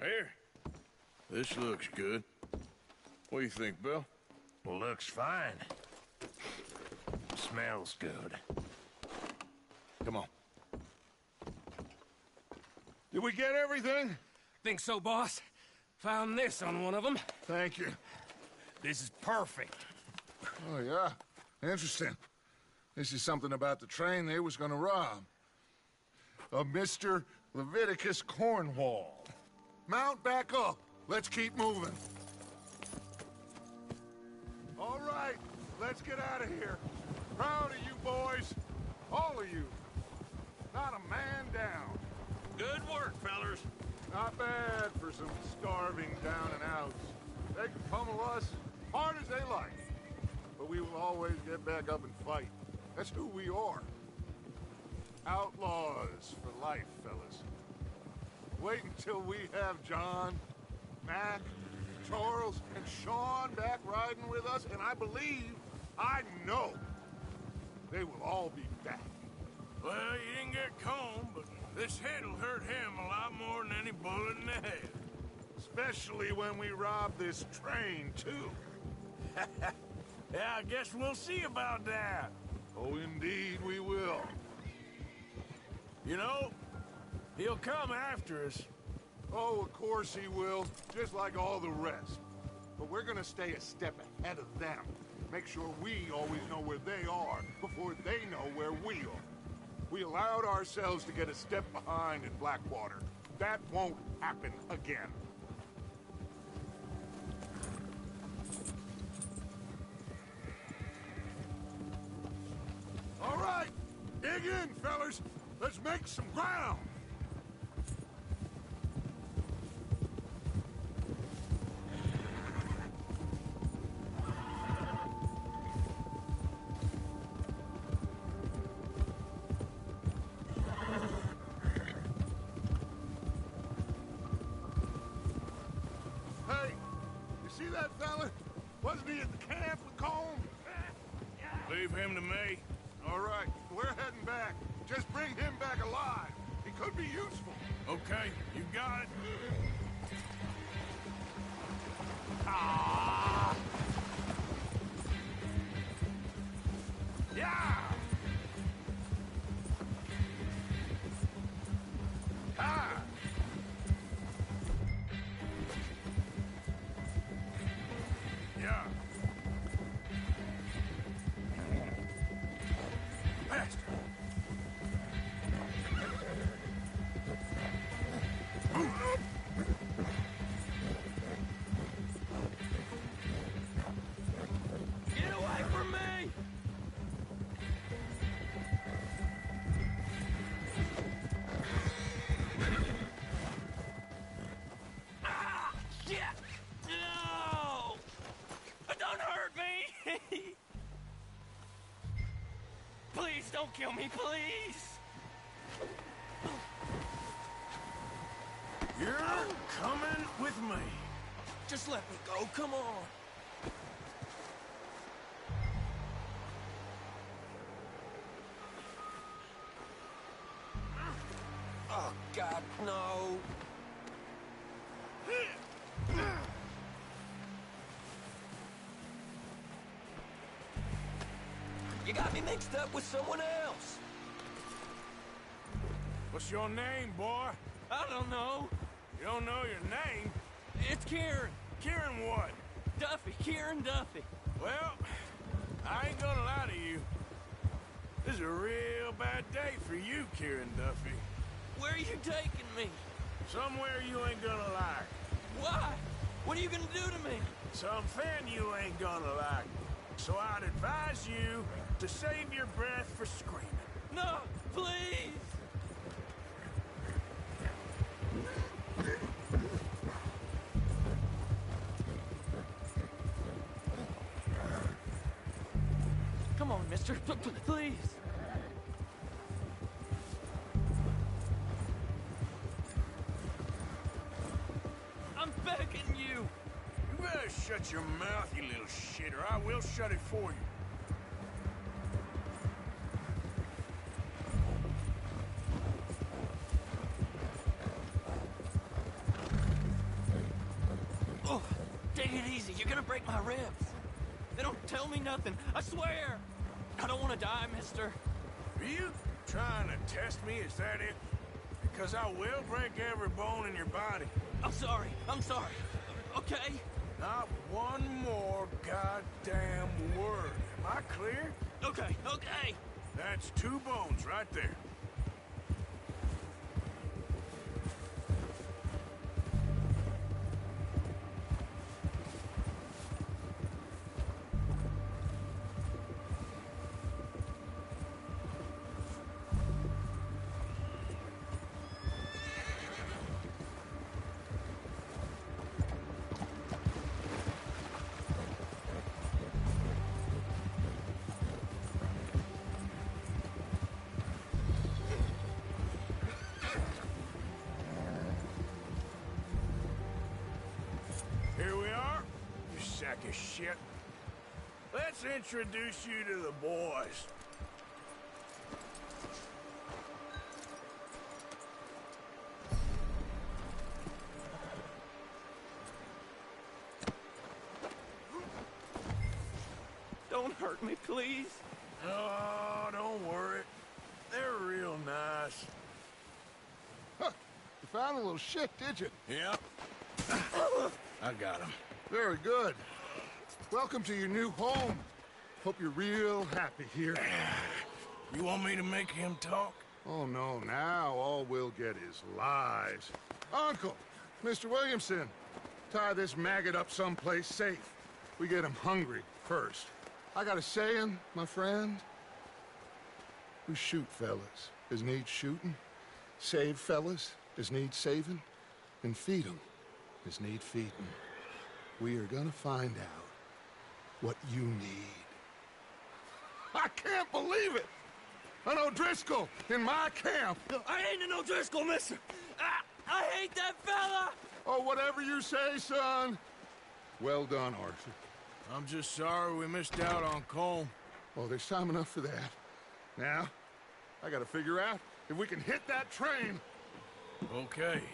Here. This looks good. What do you think, Bill? Looks fine. Smells good. Come on. Did we get everything? Think so, boss. Found this on one of them. Thank you. This is perfect. Oh, yeah? Interesting. This is something about the train they was gonna rob. A Mr. Leviticus Cornwall. Mount back up. Let's keep moving. All right, let's get out of here. Proud of you boys. All of you. Not a man down. Good work, fellers. Not bad for some starving down and outs. They can pummel us hard as they like. But we will always get back up and fight. That's who we are. Outlaws for life, fellas. Wait until we have John, Mac, Charles, and Sean back riding with us, and I know, they will all be back. Well, you didn't get Combe, but this hit'll hurt him a lot more than any bullet in the head. Especially when we rob this train, too. Yeah, I guess we'll see about that. Oh, indeed we will. You know, he'll come after us. Oh, of course he will, just like all the rest. but we're gonna stay a step ahead of them. Make sure we always know where they are before they know where we are. We allowed ourselves to get a step behind in Blackwater. That won't happen again. All right, dig in, fellas. Let's make some ground. Hey, you see that fella? Wasn't he at the camp with Colm? Leave him to me. All right, we're heading back. Just bring him back alive. He could be useful. Okay, you got it. Ah! Yeah! Ah! Yeah. Faster. Get away from me! Ah! Shit! No! Don't hurt me! Please don't kill me, please! You're coming with me. Just let me go, come on! Oh, God, no! You got me mixed up with someone else! What's your name, boy? I don't know. You don't know your name? It's Kieran. Kieran what? Duffy. Kieran Duffy. Well, I ain't gonna lie to you. This is a real bad day for you, Kieran Duffy. Where are you taking me? Somewhere you ain't gonna like. Why? What are you gonna do to me? Something you ain't gonna like. So I'd advise you to save your breath for screaming. No, please! Come on, mister. Please. I'm begging you. You better shut your mouth, you little shit, or I will shut it for you. Oh, take it easy. You're gonna break my ribs. They don't tell me nothing. I swear. I don't want to die, mister. Are you trying to test me? Is that it? Because I will break every bone in your body. I'm sorry. I'm sorry. Okay? Not one more goddamn word. Am I clear? Okay, okay. That's 2 bones right there. Here we are, you sack of shit. Let's introduce you to the boys. Don't hurt me, please. Oh, don't worry. They're real nice. Huh. You found a little shit, did you? Yep. I got him. Very good. Welcome to your new home. Hope you're real happy here. You want me to make him talk? Oh, no, now all we'll get is lies. Uncle, Mr. Williamson, tie this maggot up someplace safe. We get him hungry first. I got a saying, my friend. We shoot fellas as need shooting, save fellas as need saving, and feed 'em as need feeding. We are gonna find out what you need. I can't believe it! An O'Driscoll in my camp! I ain't an O'Driscoll, mister! I hate that fella! Oh, whatever you say, son. Well done, Arthur. I'm just sorry we missed out on Colm. Oh, there's time enough for that. Now, I gotta figure out if we can hit that train. Okay.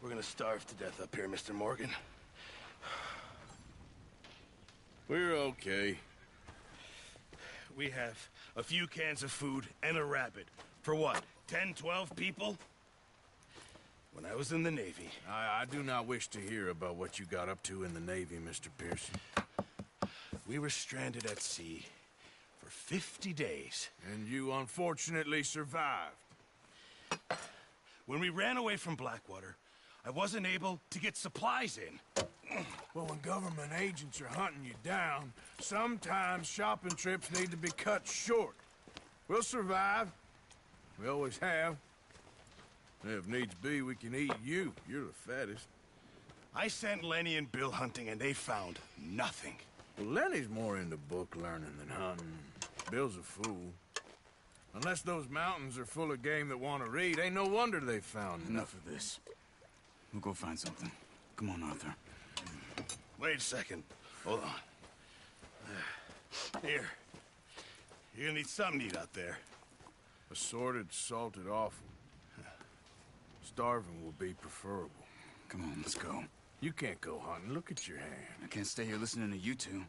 We're gonna starve to death up here, Mr. Morgan. We're okay. We have a few cans of food and a rabbit. For what, 10, 12 people? When I was in the Navy... I do not wish to hear about what you got up to in the Navy, Mr. Pearson. We were stranded at sea for 50 days. And you unfortunately survived. When we ran away from Blackwater, I wasn't able to get supplies in. Well, when government agents are hunting you down, sometimes shopping trips need to be cut short. We'll survive. We always have. If needs be, we can eat you. You're the fattest. I sent Lenny and Bill hunting, and they found nothing. Well, Lenny's more into book learning than hunting. Bill's a fool. Unless those mountains are full of game that want to read, ain't no wonder they found Enough of this. We'll go find something. Come on, Arthur. Wait a second. Hold on. Here. You're gonna need something to eat out there. Assorted, salted offal. Starving will be preferable. Come on, let's go. You can't go hunting. Look at your hand. I can't stay here listening to you two.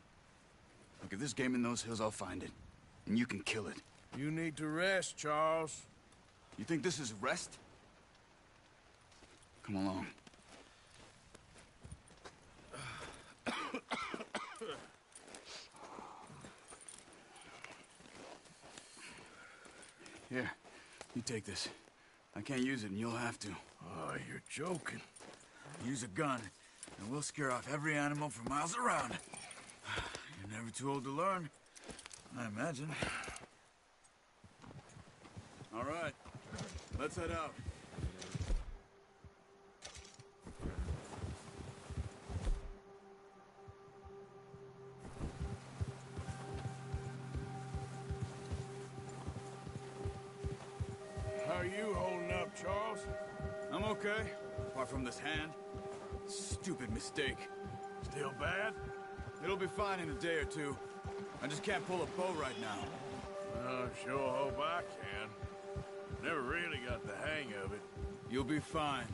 Look, if there's game in those hills, I'll find it. And you can kill it. You need to rest, Charles. You think this is rest? Come along. Here, you take this. I can't use it, and you'll have to. Oh, you're joking. Use a gun, and we'll scare off every animal for miles around. You're never too old to learn, I imagine. All right, let's head out. How are you holding up, Charles? I'm okay, apart from this hand. Stupid mistake. Still bad? It'll be fine in a day or two. I just can't pull a bow right now. I sure hope I can. Never really got the hang of it. You'll be fine.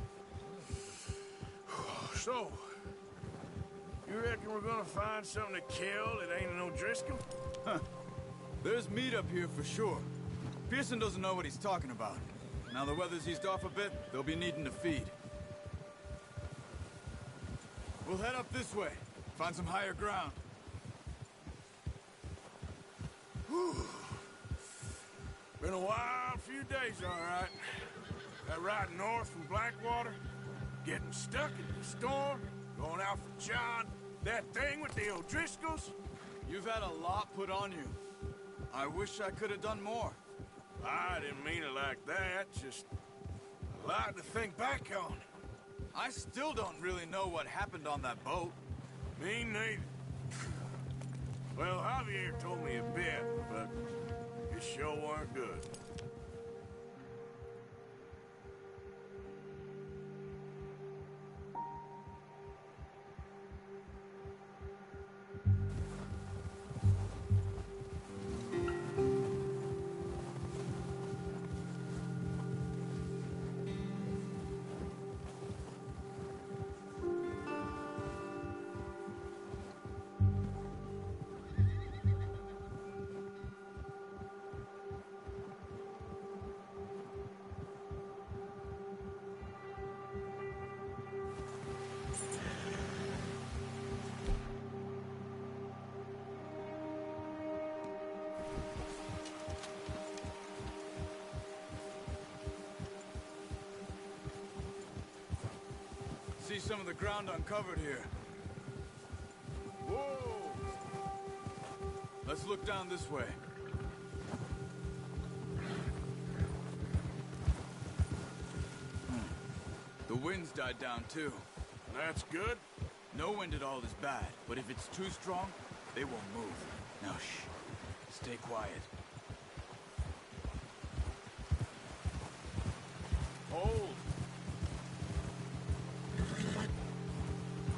So, you reckon we're gonna find something to kill that ain't an O'Driscoll? Huh. There's meat up here for sure. Pearson doesn't know what he's talking about. Now the weather's eased off a bit, they'll be needing to feed. We'll head up this way, find some higher ground. Whew. Been a wild few days, all right. That ride north from Blackwater, getting stuck in the storm, going out for John, that thing with the O'Driscolls. You've had a lot put on you. I wish I could have done more. I didn't mean it like that, just a lot to think back on. I still don't really know what happened on that boat. Me neither. Well, Javier told me a bit, but it sure weren't good. See some of the ground uncovered here. Whoa! Let's look down this way. The wind's died down too. That's good. No wind at all is bad, but if it's too strong, they won't move. Now shh. Stay quiet. Hold.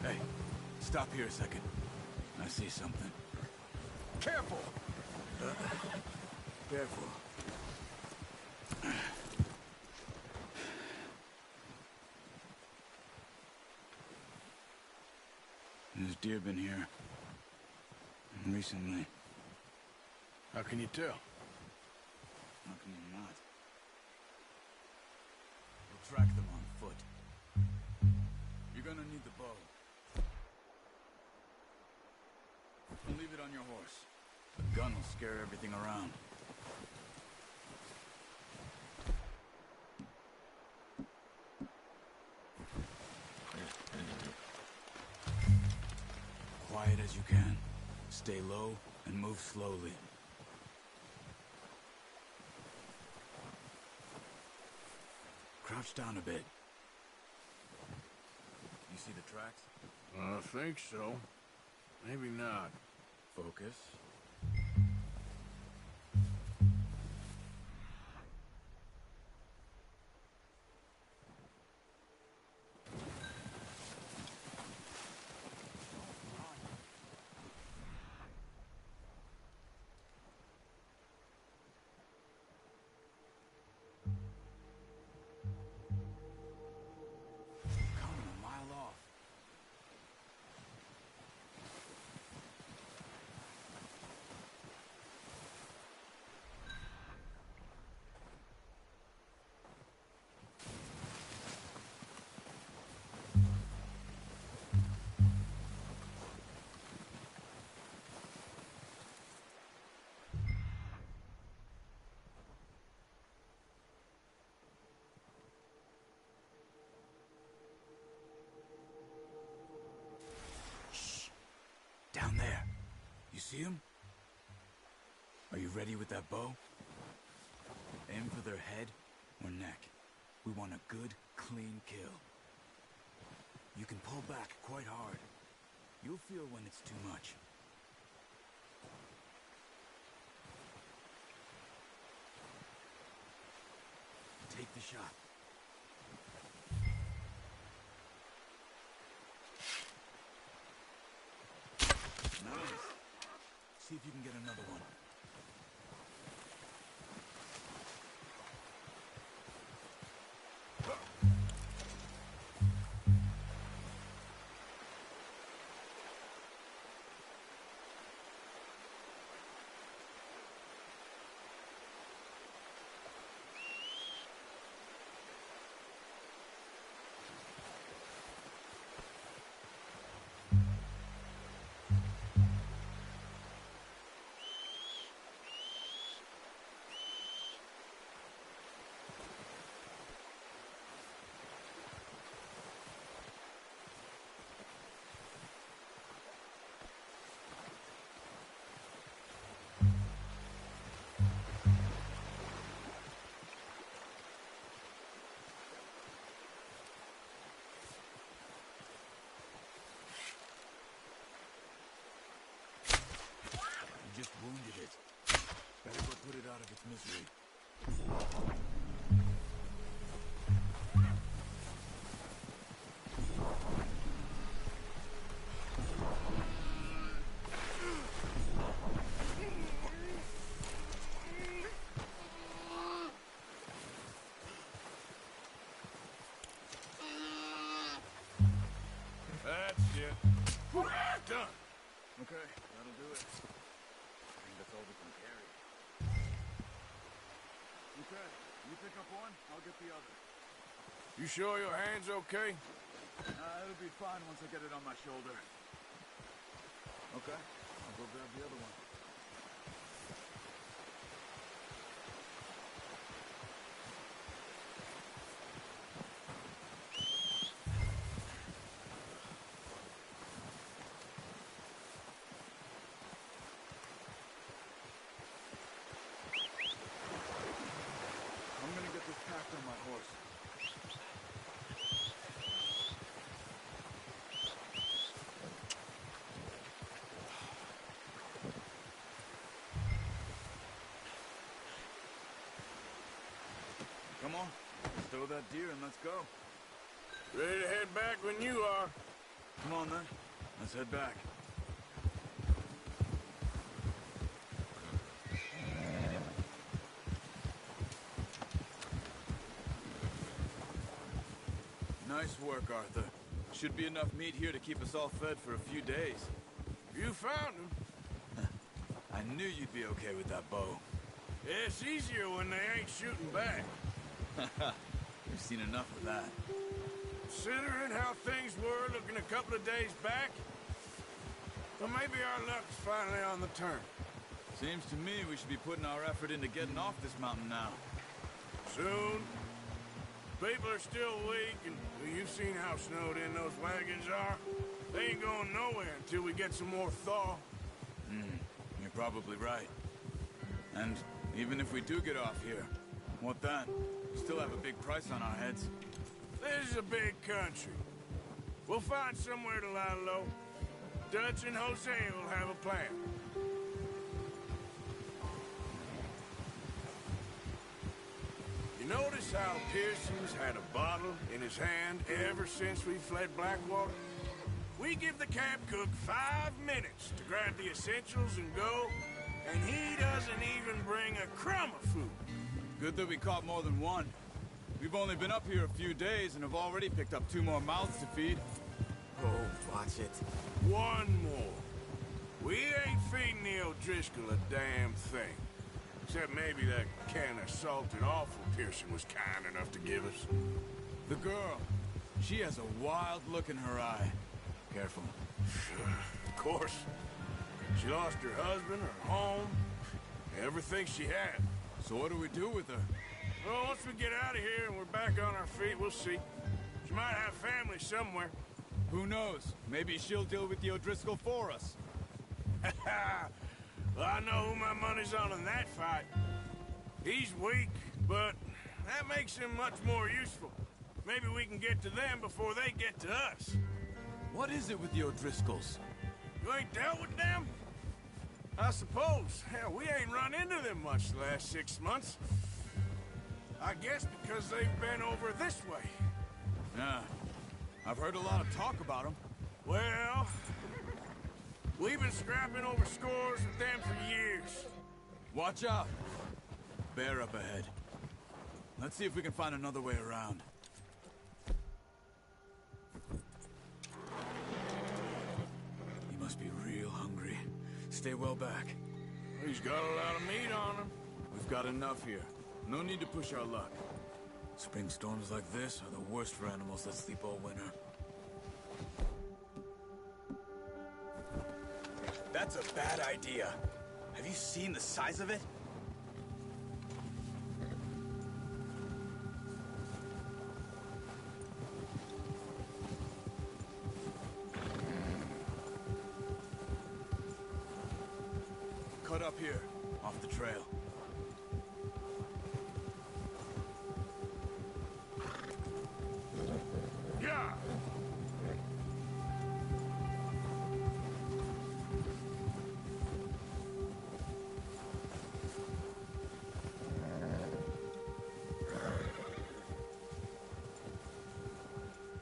Hey, stop here a second. I see something. Careful! Careful. There's deer been here. Recently. How can you tell? How can you not? We'll track them on foot. You're gonna need the bow. And leave it on your horse. The gun will scare everything around. Quiet as you can. Stay low and move slowly. Crouch down a bit. You see the tracks? I think so. Maybe not. Focus. Down there. You see him? Are you ready with that bow? Aim for their head or neck. We want a good, clean kill. You can pull back quite hard. You'll feel when it's too much. Take the shot. Nice. See if you can get another one. Okay, that'll do it. I think that's all we can carry. Okay, you pick up one, I'll get the other. You sure your hand's okay? It'll be fine once I get it on my shoulder. Okay, I'll go grab the other one. I'm gonna get this packed on my horse. Come on, let's throw that deer and let's go. Ready to head back when you are. Come on then, let's head back. Nice work, Arthur. Should be enough meat here to keep us all fed for a few days. You found him. I knew you'd be okay with that bow. It's easier when they ain't shooting back. We've seen enough of that. Considering how things were looking a couple of days back, well, maybe our luck's finally on the turn. Seems to me we should be putting our effort into getting off this mountain now. Soon. People are still weak, and you've seen how snowed in those wagons are. They ain't going nowhere until we get some more thaw. You're probably right. And even if we do get off here, what then? We still have a big price on our heads. This is a big country. We'll find somewhere to lie low. Dutch and Jose will have a plan. You notice how Pearson's had a bottle in his hand ever since we fled Blackwater? We give the camp cook 5 minutes to grab the essentials and go, and he doesn't even bring a crumb of food. Good that we caught more than one. We've only been up here a few days and have already picked up 2 more mouths to feed. Oh, watch it. One more. We ain't feeding the O'Driscoll a damn thing. Except maybe that can of salted offal Pearson was kind enough to give us. The girl. She has a wild look in her eye. Careful. Of course. She lost her husband, her home, everything she had. So what do we do with her? Well, once we get out of here and we're back on our feet, we'll see. She might have family somewhere. Who knows? Maybe she'll deal with the O'Driscoll for us. Well, I know who my money's on in that fight. He's weak, but that makes him much more useful. Maybe we can get to them before they get to us. What is it with the O'Driscolls? You ain't dealt with them? I suppose. Hell, we ain't run into them much the last 6 months. I guess because they've been over this way. Yeah. I've heard a lot of talk about them. Well, we've been scrapping over scores with them for years. Watch out. Bear up ahead. Let's see if we can find another way around. He must be real hungry. Stay well back. He's got a lot of meat on him. We've got enough here. No need to push our luck. Spring storms like this are the worst for animals that sleep all winter. That's a bad idea. Have you seen the size of it? Cut up here, off the trail. Yeah!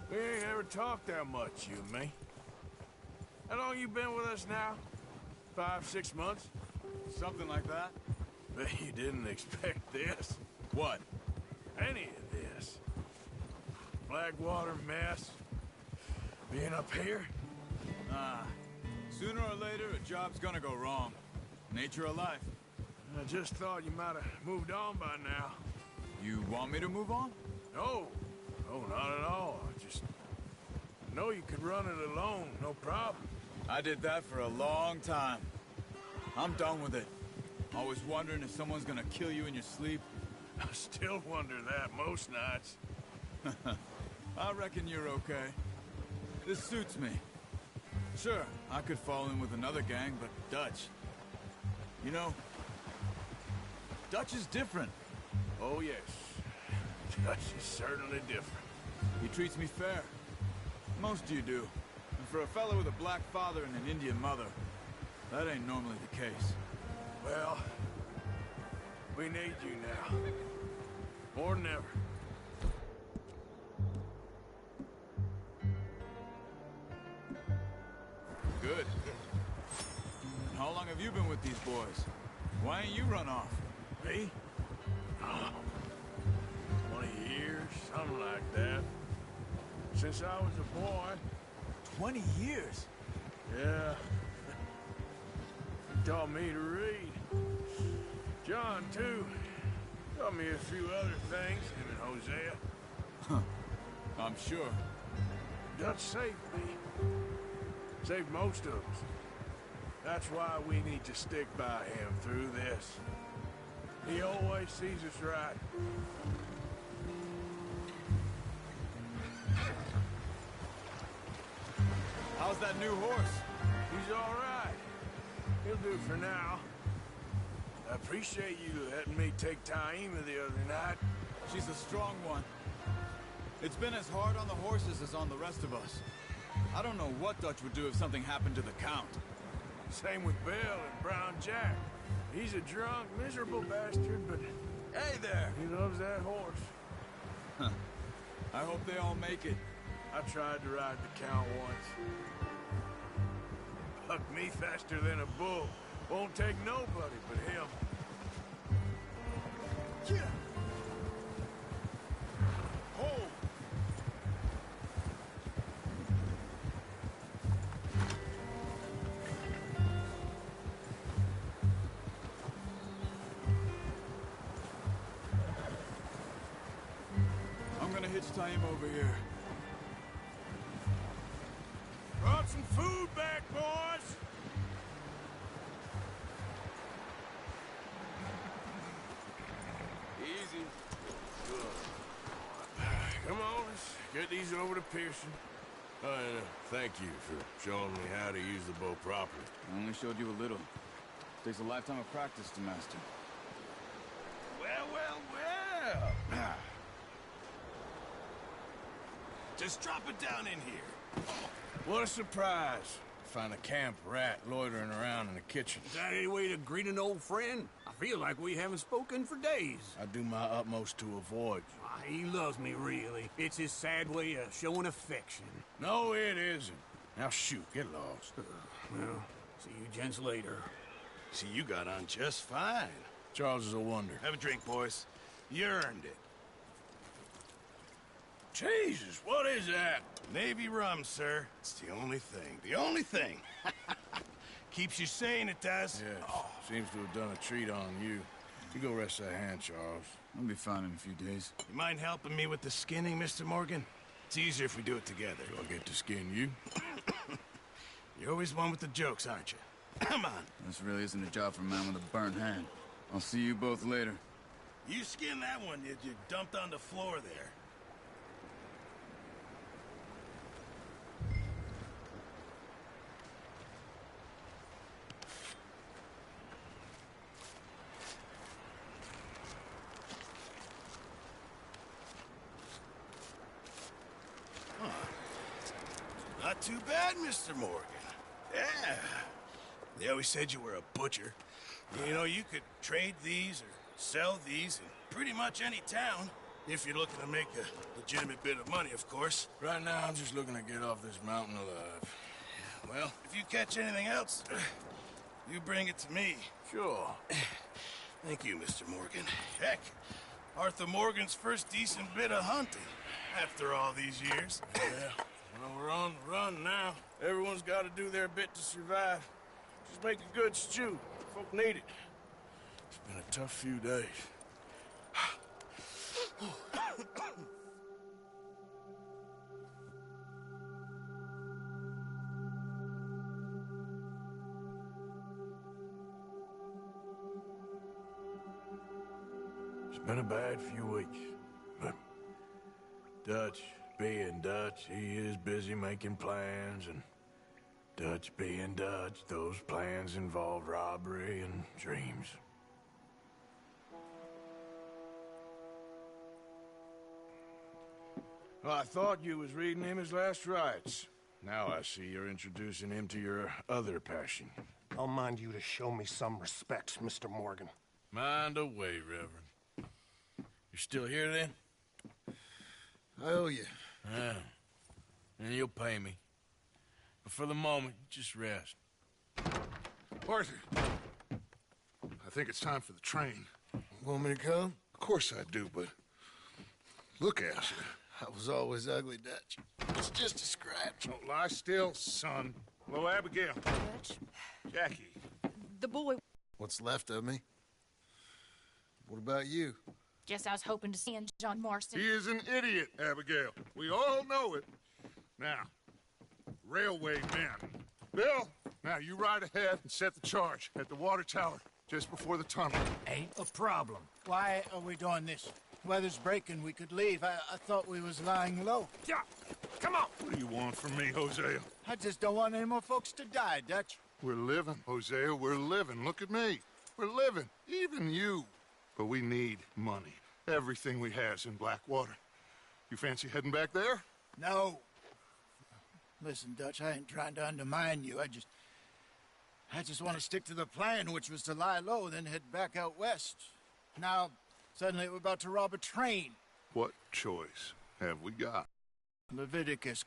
We ain't ever talked that much, you and me. How long you been with us now? 5, 6 months? Something like that. Bet you didn't expect this. What? Any of this. Blackwater mess. Being up here? Sooner or later, a job's gonna go wrong. Nature of life. I just thought you might have moved on by now. You want me to move on? No. No, not at all. I just know you could run it alone, no problem. I did that for a long time. I'm done with it. Always wondering if someone's gonna kill you in your sleep. I still wonder that most nights. I reckon you're okay. This suits me. Sure, I could fall in with another gang, but Dutch... You know, Dutch is different. Oh, yes. Dutch is certainly different. He treats me fair. Most of you do. And for a fellow with a black father and an Indian mother, that ain't normally the case. Well, we need you now. More than ever. Good. And how long have you been with these boys? Why ain't you run off? Me? Oh, 20 years, something like that. Since I was a boy. 20 years? Yeah. He taught me to read. John, too. Taught me a few other things, him and Hosea. Huh. I'm sure. Dutch saved me. Saved most of us. That's why we need to stick by him through this. He always sees us right. How's that new horse? He's all right. He'll do for now. I appreciate you letting me take Taima the other night. She's a strong one. It's been as hard on the horses as on the rest of us. I don't know what Dutch would do if something happened to the Count. Same with Bill and Brown Jack. He's a drunk, miserable bastard, but... Hey there! He loves that horse. Huh. I hope they all make it. I tried to ride the Count once. Bucked me faster than a bull. Won't take nobody but him. Yeah. Hold! I'm gonna hitch Taima over here. Brought some food back, boys! Easy. Come on, let's get these over to Pearson. Oh, and thank you for showing me how to use the bow properly. I only showed you a little. Takes a lifetime of practice to master. Well, well, well. Just drop it down in here. What a surprise. Find a camp rat loitering around in the kitchen. Is that any way to greet an old friend? I feel like we haven't spoken for days. I do my utmost to avoid you. He loves me, really. It's his sad way of showing affection. No, it isn't. Now shoot, get lost. Well, see you gents later. See, you got on just fine. Charles is a wonder. Have a drink, boys. You earned it. Jesus, what is that? Navy rum, sir. It's the only thing. The only thing. Keeps you sane, it does. Yes. Oh. Seems to have done a treat on you. You go rest that hand, Charles. I'll be fine in a few days. You mind helping me with the skinning, Mr. Morgan? It's easier if we do it together. Do I get to skin you? You're always one with the jokes, aren't you? Come on. This really isn't a job for a man with a burnt hand. I'll see you both later. You skinned that one you dumped on the floor there. Not too bad, Mr. Morgan. Yeah. They always said you were a butcher. You know, you could trade these or sell these in pretty much any town. If you're looking to make a legitimate bit of money, of course. Right now, I'm just looking to get off this mountain alive. Well, if you catch anything else, you bring it to me. Sure. Thank you, Mr. Morgan. Heck, Arthur Morgan's first decent bit of hunting after all these years. Yeah. Well, we're on the run now. Everyone's got to do their bit to survive. Just make a good stew. Folk need it. It's been a tough few days. It's been a bad few weeks, but Dutch being Dutch, he is busy making plans, and Dutch being Dutch, those plans involve robbery and dreams. Well, I thought you was reading him his last rites. Now I see you're introducing him to your other passion. I'll mind you to show me some respect, Mr. Morgan. Mind away, Reverend. You're still here, then? I owe you. Yeah. And you'll pay me. But for the moment, just rest. Arthur, I think it's time for the train. Want me to come? Of course I do, but look at you. I was always ugly, Dutch. It's just a scratch. Don't lie still, son. Hello, Abigail. Dutch. Jackie. The boy. What's left of me? What about you? Guess I was hoping to see John Marston. He is an idiot, Abigail. We all know it. Now, railway men. Bill, now you ride ahead and set the charge at the water tower just before the tunnel. Ain't a problem. Why are we doing this? Weather's breaking. We could leave. I thought we was lying low. Yeah, come on. What do you want from me, Hosea? I just don't want any more folks to die, Dutch. We're living, Hosea. We're living. Look at me. We're living. Even you. But we need money. Everything we has in Blackwater. You fancy heading back there? No. Listen, Dutch, I ain't trying to undermine you. I just want to stick to the plan, which was to lie low, then head back out west. Now, suddenly we're about to rob a train. What choice have we got? Leviticus